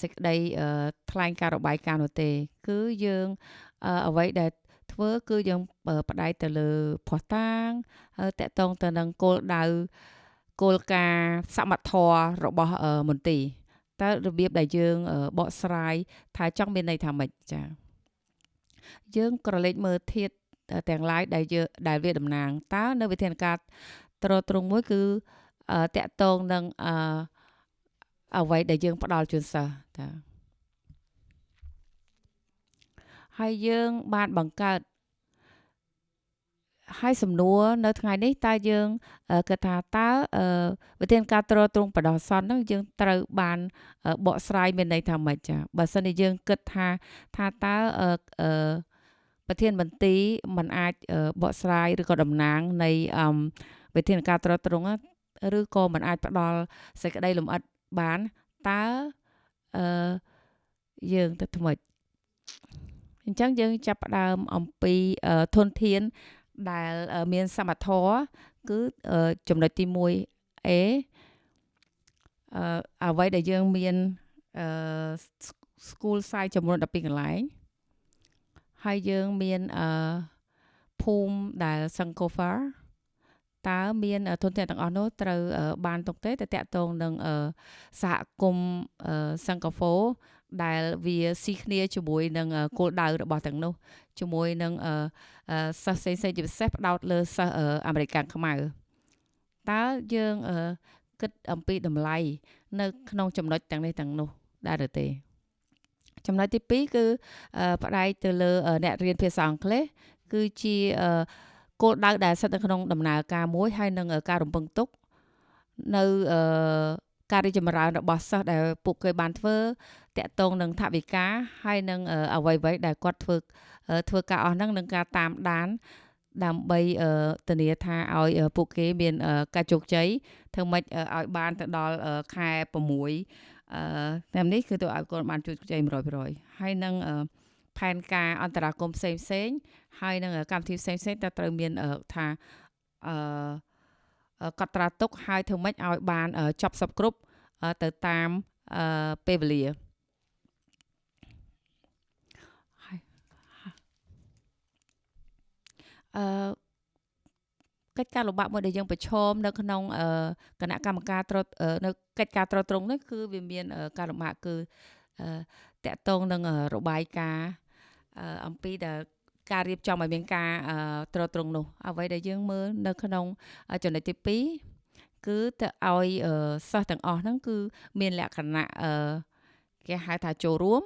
សេចក្តីថ្លែងការរបាយការណ៍នោះទេគឺយើងអ្វីដែលធ្វើគឺយើងផ្ដាច់ទៅលើភស្តុតាងតកតងទៅនឹងគោលការណ៍សមត្ថធម៌របស់មន្ទីរតើរបៀបដែលយើងបកស្រាយថាចង់មានន័យថាម៉េចចាយើងក្រឡេកមើលធាតុទាំងឡាយដែលវាតំណាងតើនៅវិធានការត្រត្រង់មួយគឺតកតងនឹងអ្វីដែលយើងផ្ដល់ជូនសិស្សតាហើយយើងបានបង្កើតហើយសំណួរនៅថ្ងៃនេះតើយើងគិតថាតើវិធានការត្រត្រង់បដោះសន្នហ្នឹងយើងត្រូវបានបកស្រាយមានន័យថាម៉េចចាបើសិនជាយើងគិតថាតើប្រធានមន្ទីរមិនអាចបកស្រាយឬក៏តំណាងនៃវិធានការត្រត្រង់ឬក៏មិនអាចផ្ដល់សេចក្តីលម្អិតបានតើយើងទៅថ្មិចអញ្ចឹងយើងចាប់ផ្ដើមអំពីធនធានដែលមានសមត្ថភាពគឺចំណុចទី 1A អ្វីដែលយើងមានschool site ចំនួន12កន្លែងហើយយើងមានភូមិដែលសង្កូហ្វាតើមានធនធានទាំងអស់នោះត្រូវបានទុកទេតកតងនឹងសហគមន៍សង្កូហ្វូដែលវាស៊ីគ្នាជាមួយនឹងគោលដៅរបស់ទាំងនោះជាមួយនឹងសិស្សផ្សេងៗជាពិសេសផ្ដោតលើសិស្សអាមេរិកខ្មែរតើយើងគិតអំពីតម្លៃនៅក្នុងចំណុចទាំងនេះទាំងនោះដែរឬទេចំណុចទី2គឺផ្ដាច់ទៅលើអ្នករៀនភាសាអង់គ្លេសគឺជាគោលដៅដែលស្ថិតនៅក្នុងដំណើរការមួយហើយនឹងការរំពឹងទុកនៅ ការរីកចម្រើនរបស់សិស្សដែលពួកគេបានធ្វើតាក់ទងនឹងថវិកាហើយនឹងអ្វីៗដែលគាត់ធ្វើការអស់ហ្នឹងនឹងការតាមដានដើម្បីធានាថាឲ្យពួកគេមានការជោគជ័យធ្វើម៉េចឲ្យបានទៅដល់ខែ6តាមនេះគឺទៅឲ្យគាត់បានជោគជ័យ 100% ហើយនឹងផែនការអន្តរាគមន៍ផ្សេងៗហើយនឹងកម្មវិធីផ្សេងៗតើត្រូវមានថាកត់ត្រាទុកហើយធ្វើម៉េចឲ្យបានចប់សពគ្រប់ទៅតាមពេលវេលាហើយកិច្ចការលំបាកមួយដែលយើងប្រឈមនៅក្នុងគណៈកម្មការនៅកិច្ចការត្រួតត្រងនេះគឺវាមានការលំបាកគឺតាក់ទងនឹងរបាយការណ៍អំពីដែលការរៀបចំឲ្យមានការត្រួតត្រងនោះអ្វីដែលយើងមើលនៅក្នុងចំណុចទី2គឺទៅឲ្យសិស្សទាំងអស់ហ្នឹងគឺមានលក្ខណៈគេហៅថាចូលរួម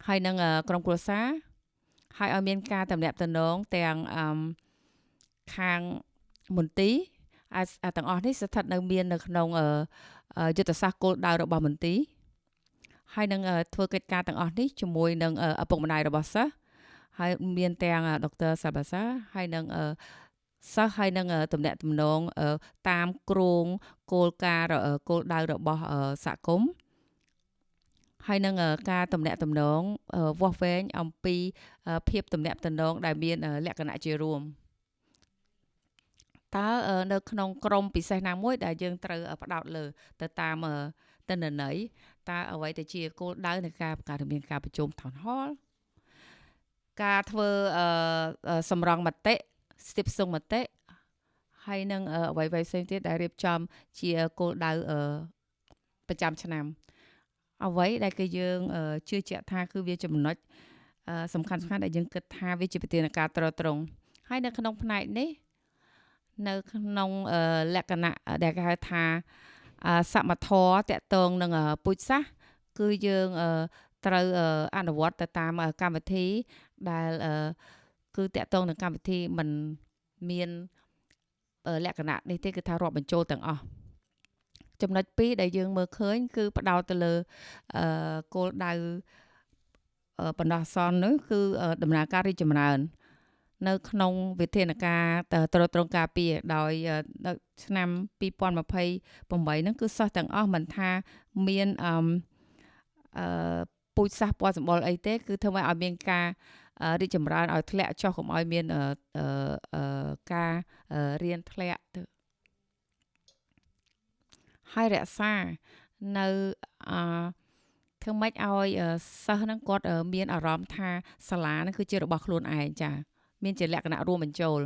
ហើយនឹងក្រុមគ្រួសារហើយឲ្យមានការតំណាក់តំណងទាំងខាងមន្ទីរទាំងអស់នេះស្ថិតនៅមាននៅក្នុងយុទ្ធសាស្ត្រគោលដៅរបស់មន្ទីរហើយនឹងធ្វើកិច្ចការទាំងអស់នេះជាមួយនឹងឪពុកម្ដាយរបស់សិស្សហើយមានទាំងដុកទ័រសាបាសាហើយនឹងសិស្សហើយនឹងតំណាក់តំណងតាមគ្រោងគោលការណ៍គោលដៅរបស់សហគមន៍ហើយនឹងការតំណាក់តំណងវាស់វែងអំពីភាពតំណាក់តំណងដែលមានលក្ខណៈជារួមតើនៅក្នុងក្រមពិសេសណាមួយដែលយើងត្រូវផ្ដោតលើទៅតាមទិន្នន័យតើអ្វីទៅជាគោលដៅនៃការមានការប្រជុំ Town Hall ការធ្វើសម្រងមតិស្ទាបស្ទង់មតិហើយនឹងអ្វីៗផ្សេងទៀតដែលរៀបចំជាគោលដៅប្រចាំឆ្នាំអ្វីដែលគឺយើងជឿជាក់ថាគឺវាចំណុចសំខាន់ដែលយើងគិតថាវាជាប្រធានការត្រត្រង់ហើយនៅក្នុងផ្នែកនេះនៅក្នុងលក្ខណៈដែលគេហៅថាសមធម៌តកតងនឹងពូជសាសន៍គឺយើងត្រូវអនុវត្តទៅតាមកម្មវិធីដែលគឺតកតងនឹងកម្មវិធីមិនមានលក្ខណៈនេះទេគឺថារាប់បញ្ចូលទាំងអស់ចំណុច2ដែលយើងមើលឃើញគឺផ្ដោតទៅលើគោលដៅបណ្ដោះអាសន្ននោះគឺដំណើរការរីកចម្រើននៅក្នុងវិធានការត្រួតត្រងការពារដោយឆ្នាំ2028ហ្នឹងគឺសិស្សទាំងអស់មិនថាមានពូជសាសន៍ពណ៌សម្បុរអីទេគឺធ្វើឲ្យមានការរីកចម្រើនឲ្យធ្លាក់ចុះកុំឲ្យមានការរៀនធ្លាក់ទៅហើយរក្សានៅធ្វើម៉េចឲ្យសិស្សហ្នឹងគាត់មានអារម្មណ៍ថាសាលាហ្នឹងគឺជារបស់ខ្លួនឯងចាមានជាលក្ខណៈរួមបញ្ចូល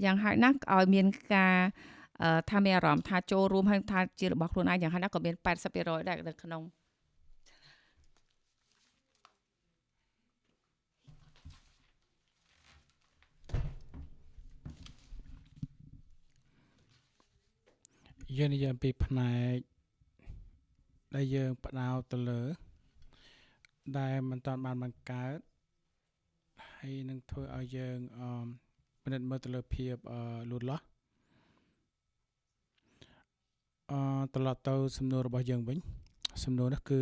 យ៉ាងហោចណាស់ឲ្យមានការថាមានអារម្មណ៍ថាចូលរួមហើយថាជារបស់ខ្លួនឯងយ៉ាងហោចណាស់ក៏មាន 80% ដែរនៅក្នុងយើងនិយាយពីផ្នែកដែលយើងផ្ដោតទៅលើដែលមិនតាន់បានបង្កើតហើយនឹងធ្វើឲ្យយើងពិនិត្យមើលទៅលើភាពលូតលាស់ត្រឡប់ទៅសំណួររបស់យើងវិញសំណួរនោះគឺ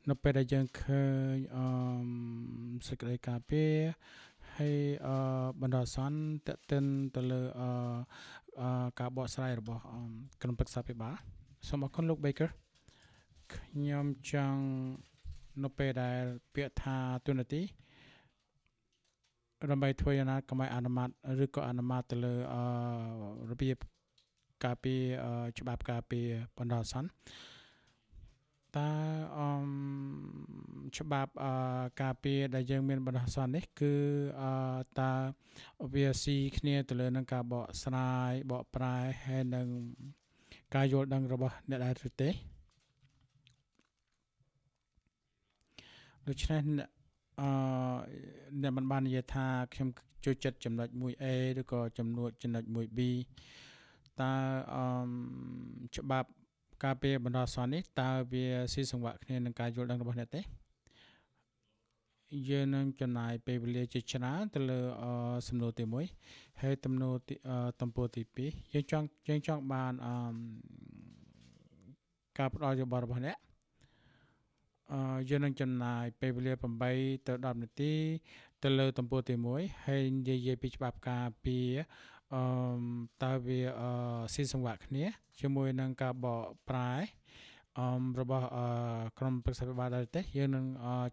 នៅពេលដែលយើងឃើញសេចក្តីការពារហើយបណ្ដោះអាសន្នតេតិនទៅលើការបកស្រាយរបស់ក្រុមប្រឹក្សាភិបាលសូមអរគុណលោក Baker ខ្ញុំចង់នៅពេលដែលពាក្យថាទូនាទីដើម្បីធ្វើយ៉ាងណាកុំឲ្យអនុម័តឬក៏អនុម័តទៅលើរបៀបការពារច្បាប់ការពារបណ្ដោះអាសន្នតើច្បាប់ការពារដែលយើងមានបណ្ដោះអាសន្ននេះគឺតើវាស៊ីគ្នាទៅលើនឹងការបកស្រាយបកប្រែហើយនឹងការយល់ដឹងរបស់អ្នកដែរឬទេដូច្នេះអ្នកមិនបាននិយាយថាខ្ញុំចូលចិត្តចំណុច 1A ឬក៏ចំណុច 1B តើច្បាប់ការពារបណ្ដោះអាសន្ននេះតើវាស៊ីសង្វាក់គ្នានឹងការយល់ដឹងរបស់អ្នកទេ យើងនឹងចំណាយពេលវេលាជាច្រើនទៅលើសំណួរទី1ហើយទំព័រទី2យើងចង់បានការផ្ដល់យោបល់របស់អ្នកយើងនឹងចំណាយពេលវេលា8ទៅ10នាទីទៅលើទំព័រទី1ហើយនិយាយពីច្បាប់ការពារតើវាស៊ីសង្វាក់គ្នាជាមួយនឹងការបកប្រែរបស់ក្រុមប្រឹក្សាពិបាលដែរទេយើងនឹង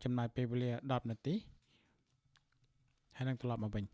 ចំណាយពេលវេលា10នាទីហើយនឹងត្រឡប់មកវិញ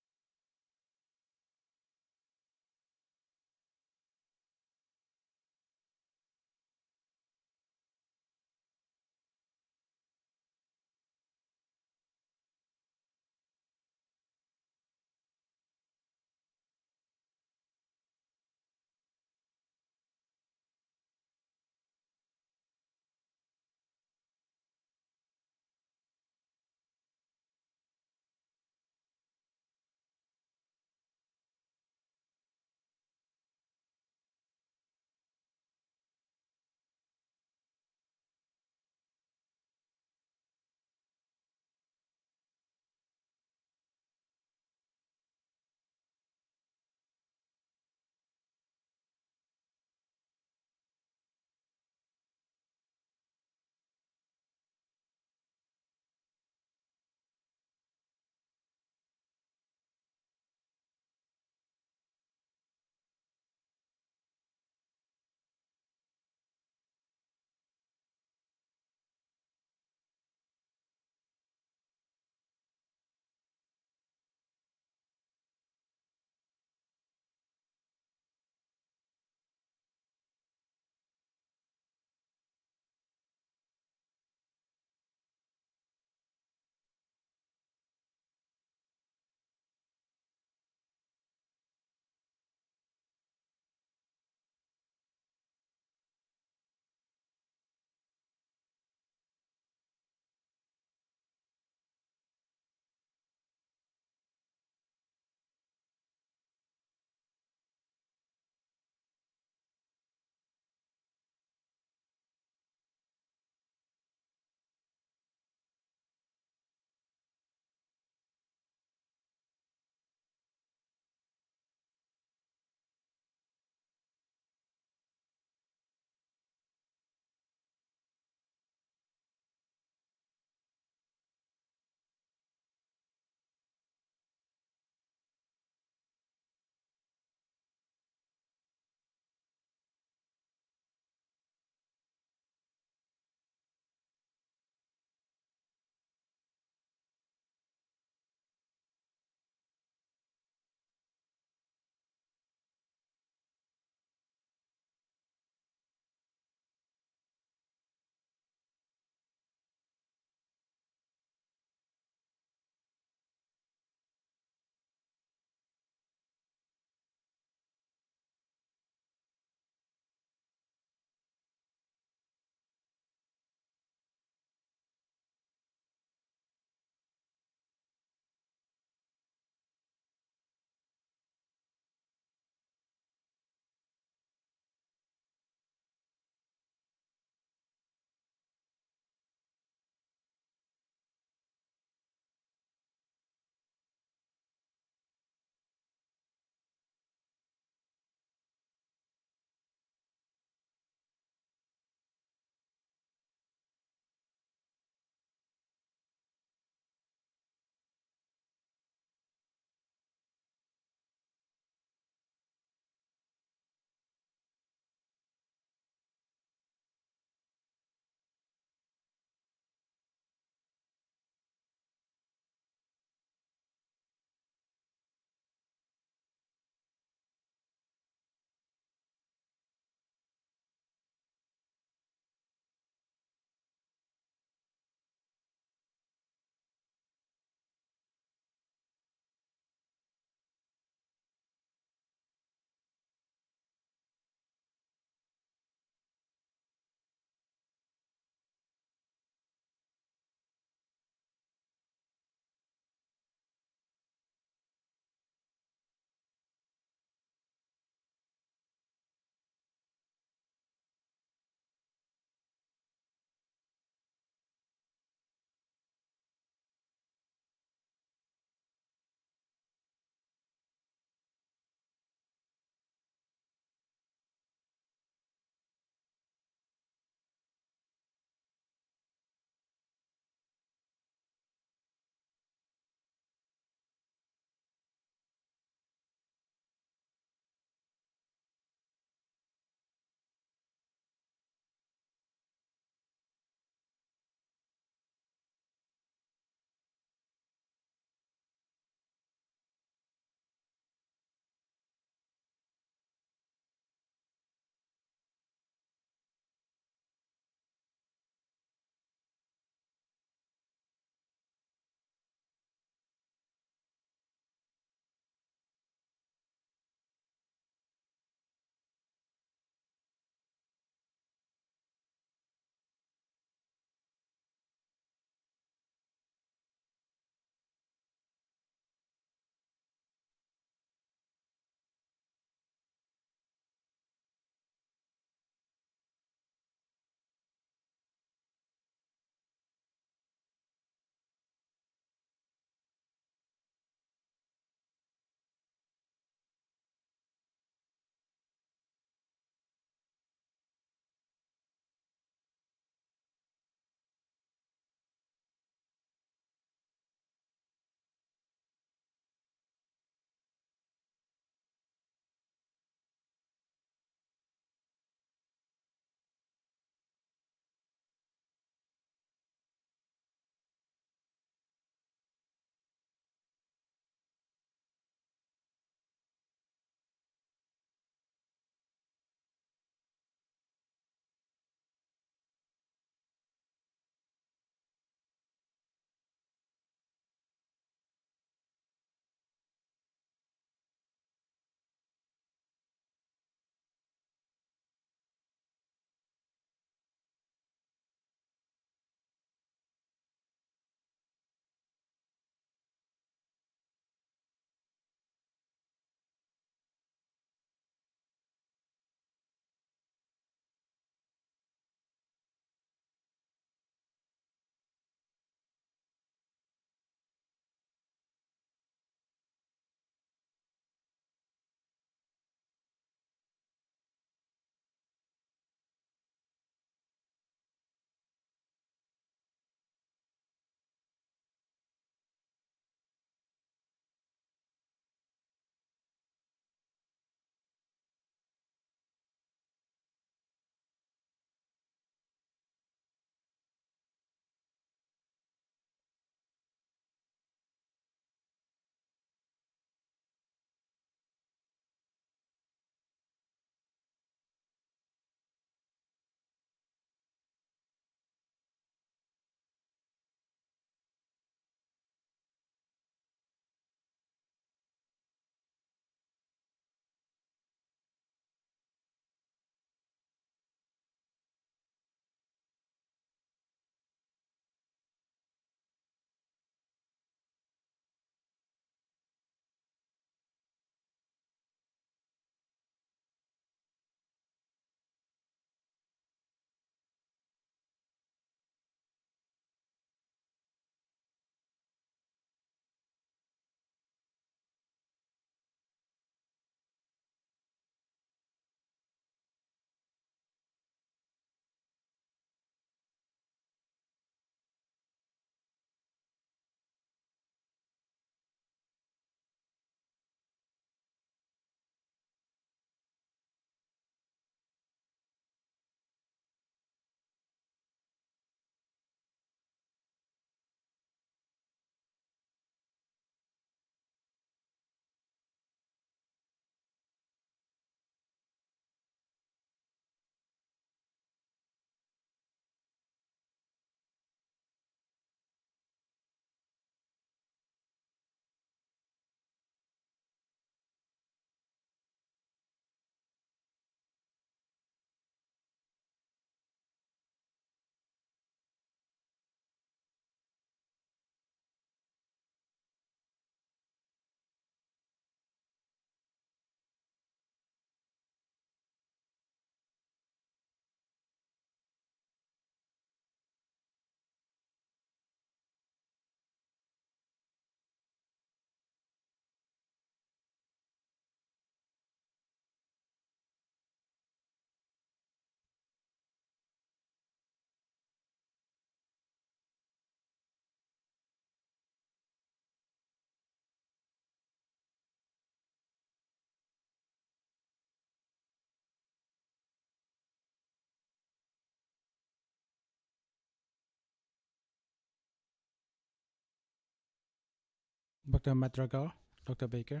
Dr. Madragal Dr. Baker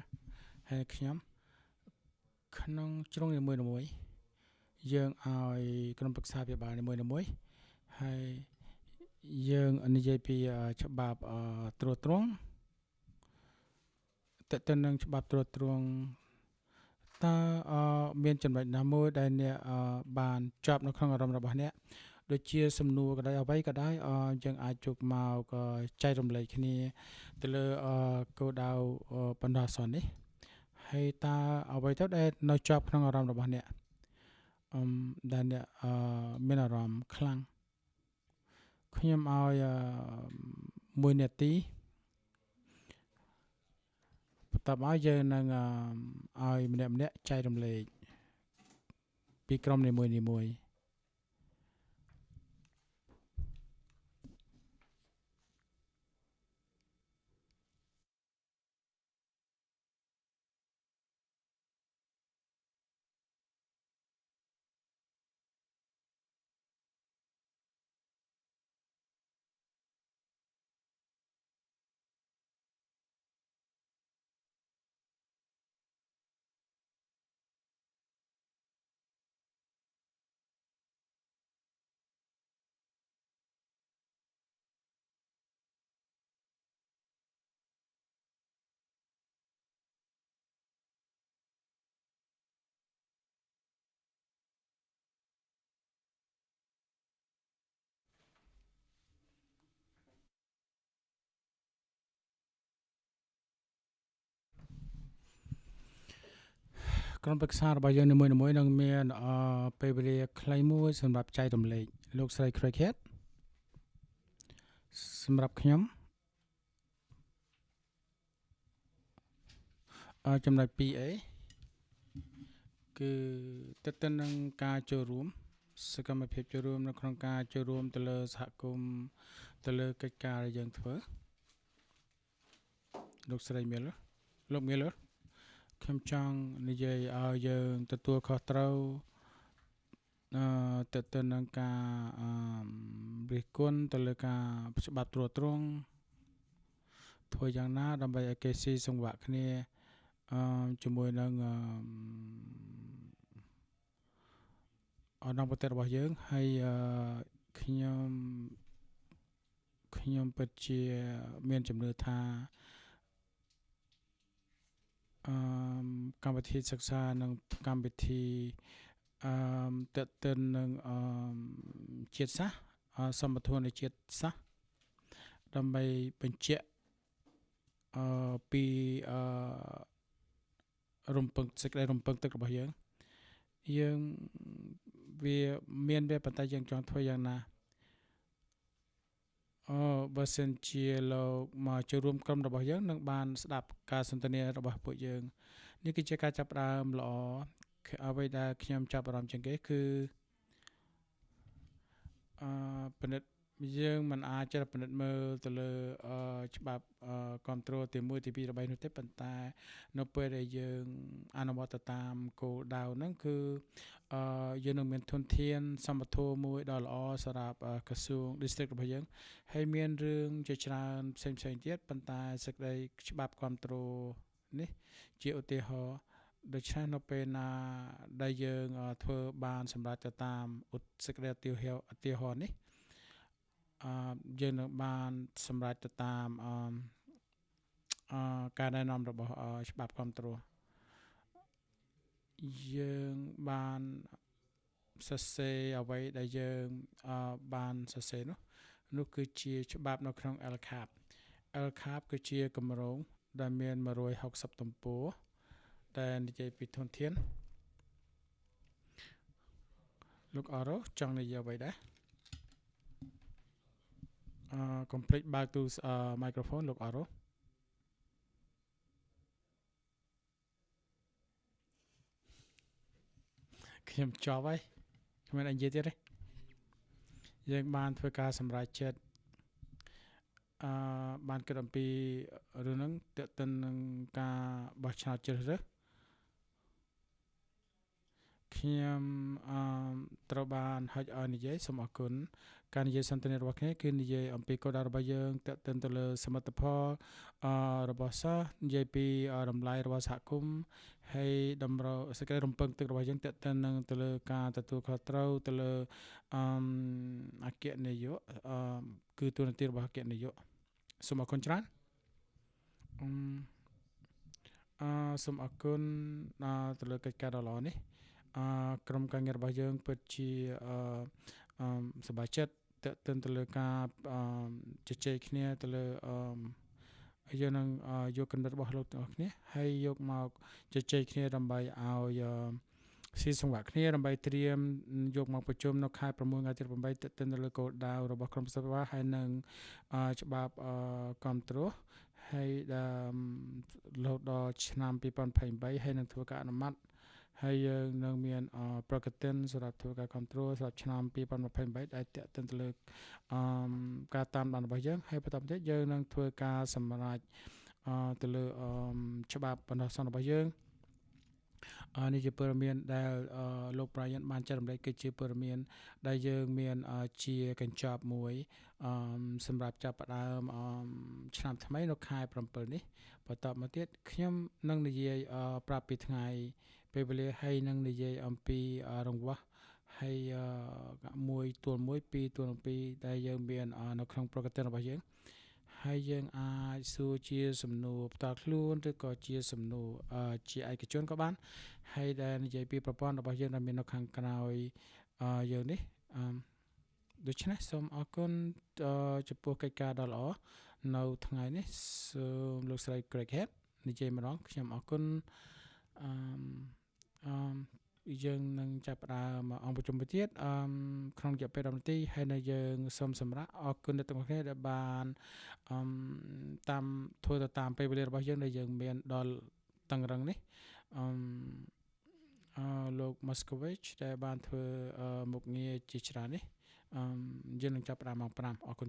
ហើយខ្ញុំក្នុងជ្រុងនីមួយៗយើងឲ្យក្រុមប្រឹក្សាភិបាលនីមួយៗហើយយើងនិយាយពីច្បាប់ត្រួតត្រងតើតើនឹងច្បាប់ត្រួតត្រងតើមានចំណុចណាមួយដែលអ្នកបានជាប់នៅក្នុងអារម្មណ៍របស់អ្នកដូចជាសំណួរក៏ដោយអ្វីក៏ដោយយើងអាចជួបមកចែករំលែកគ្នាទៅលើគោលដៅបណ្ដោះអាសន្ននេះហើយតើអ្វីទៅដែលនៅជាប់ក្នុងអារម្មណ៍របស់អ្នកដែលអ្នកមានអារម្មណ៍ខ្លាំងខ្ញុំឲ្យ1នាទីបន្ទាប់មកយើងនឹងឲ្យម្នាក់ចែករំលែកពីក្រុមនីមួយៗក្រុមប្រឹក្សារបស់យើងនីមួយៗនឹងមានពេលវេលាខ្លីមួយសម្រាប់ចែករំលែកលោកស្រី Cricket សម្រាប់ខ្ញុំចំណុច 2A គឺទន្ទឹមនឹងការចូលរួមសកម្មភាពចូលរួមនៅក្នុងការចូលរួមទៅលើសហគមន៍ទៅលើកិច្ចការដែលយើងធ្វើលោកស្រី Miller លោក Miller ខ្ញុំចង់និយាយឲ្យយើងទទួលខុសត្រូវទន្ទឹមនឹងការរិះគន់ទៅលើការច្បាប់ត្រួតត្រងធ្វើយ៉ាងណាដើម្បីឲ្យគេស៊ីសង្វាក់គ្នាជាមួយនឹងអនុប្រទេសរបស់យើងហើយខ្ញុំពិតជាមានជំនឿថាកម្មវិធីសិក្សានិងកម្មវិធីតេតិននឹងជាតិសាសសម្បត្តិនៃជាតិសាសដើម្បីបញ្ជាក់ពីរំពឹងសេចក្តីរំពឹងទឹករបស់យើងវាមានវាប៉ុន្តែយើងចង់ធ្វើយ៉ាងណាបើសិនជាលោកមកចូលរួមក្រុមរបស់យើងនឹងបានស្ដាប់ការសន្ទនារបស់ពួកយើងនេះគឺជាការចាប់ផ្ដើមល្អអ្វីដែលខ្ញុំចាប់អារម្មណ៍ជាងគេគឺពិនិត្យយើងមិនអាចចេះពិនិត្យមើលទៅលើច្បាប់គ្រប់គ្រងទី1ទី2ទី3នោះទេប៉ុន្តែនៅពេលដែលយើងអនុវត្តតាមគោលដៅហ្នឹងគឺយើងនឹងមានធនធានសម្បត្តិមួយដ៏ល្អសម្រាប់ក្រសួង district របស់យើងហើយមានរឿងជាច្រើនផ្សេងទៀតប៉ុន្តែសេចក្តីច្បាប់គ្រប់គ្រងនេះជាឧទាហរណ៍ដូច្នេះនៅពេលណាដែលយើងធ្វើបានសម្រាប់ទៅតាមសេចក្តីឧទាហរណ៍នេះយើងនឹងបានសម្រេចទៅតាមការណែនាំរបស់ច្បាប់គ្រប់គ្រងយើងបានសរសេរអ្វីដែលយើងបានសរសេរនោះគឺជាច្បាប់នៅក្នុង LCAP គឺជាគម្រោងដែលមាន160ទំព័រដែលនិយាយពីធនធានលោកអរ៉ូចង់និយាយអ្វីដែរcomplete បើកទូ microphone លោកអរ៉ូខ្ញុំចប់ហើយគ្មានអីនិយាយទៀតទេយើងបានធ្វើការសម្រេចចិត្តបានគិតអំពីរឿងហ្នឹងតើទៅនឹងការបោះឆ្នោតជ្រើសរើស ខ្ញុំត្រូវបានហុចឲ្យនិយាយសូមអរគុណការនិយាយសន្ទនារបស់គ្នាគឺនិយាយអំពីគោលដៅរបស់យើងតេតិនទៅលើសមិទ្ធផលរបស់សិស្សនិយាយពីតម្លៃរបស់សហគមន៍ហើយតម្រូវសេចក្តីរំពឹងទុករបស់យើងតេតិននឹងទៅលើការទទួលខុសត្រូវទៅលើអគ្គនាយកគឺទូនាទីរបស់អគ្គនាយកសូមអរគុណច្រើនសូមអរគុណទៅលើកិច្ចការដ៏ល្អនេះក្រុមការងាររបស់យើងពិតជាសប្បាយចិត្តតេតិនទៅលើការជជែកគ្នាទៅលើយើងនឹងយកគំនិតរបស់លោកទាំងអស់គ្នាហើយយកមកជជែកគ្នាដើម្បីឲ្យស៊ីសង្វាក់គ្នាដើម្បីត្រៀមយកមកប្រជុំនៅខែ6ថ្ងៃទី8តេតិនទៅលើគោលដៅរបស់ក្រុមសិស្សហើយនឹងច្បាប់គ្រប់គ្រងហើយរហូតដល់ឆ្នាំ2028ហើយនឹងធ្វើការអនុម័តហើយយើងនឹងមានប្រកាសទិនសម្រាប់ធ្វើការគ្រប់គ្រងសម្រាប់ឆ្នាំ2028ដែលតេតិនទៅលើការតាមដានរបស់យើងហើយបន្តទៀតយើងនឹងធ្វើការសម្រេចទៅលើច្បាប់បណ្ដោះអាសន្នរបស់យើងនេះជាព័ត៌មានដែលលោក Brian បានចែករំលែកគឺជាព័ត៌មានដែលយើងមានជាកញ្ចប់មួយសម្រាប់ចាប់ផ្ដើមឆ្នាំថ្មីនៅខែ7នេះបន្តមកទៀតខ្ញុំនឹងនិយាយប្រាប់ពីថ្ងៃពេលវេលាហើយនឹងនិយាយអំពីរង្វាស់ហើយ1ទួល1 2ទួល2ដែលយើងមាននៅក្នុងប្រកាសទិនរបស់យើងហើយយើងអាចសួរជាសំណួរផ្ទាល់ខ្លួនឬក៏ជាសំណួរជាឯកជនក៏បានហើយដែលនិយាយពីប្រព័ន្ធរបស់យើងដែលមាននៅខាងក្រោយយើងនេះដូច្នេះសូមអរគុណចំពោះកិច្ចការដ៏ល្អនៅថ្ងៃនេះសូមលោកស្រី Greg Head និយាយម្ដងខ្ញុំអរគុណយើងនឹងចាប់ផ្ដើមអង្គប្រជុំមួយទៀតក្នុងរយៈពេល10នាទីហើយនៅយើងសូមសម្រាប់អរគុណអ្នកទាំងអស់គ្នាដែលបានតាមធ្វើទៅតាមពេលវេលារបស់យើងដែលយើងមានដល់តឹងរឹងនេះលោក Moskovich ដែលបានធ្វើមុខងារជាច្រើននេះយើងនឹងចាប់ផ្ដើមម៉ោង5អរគុណ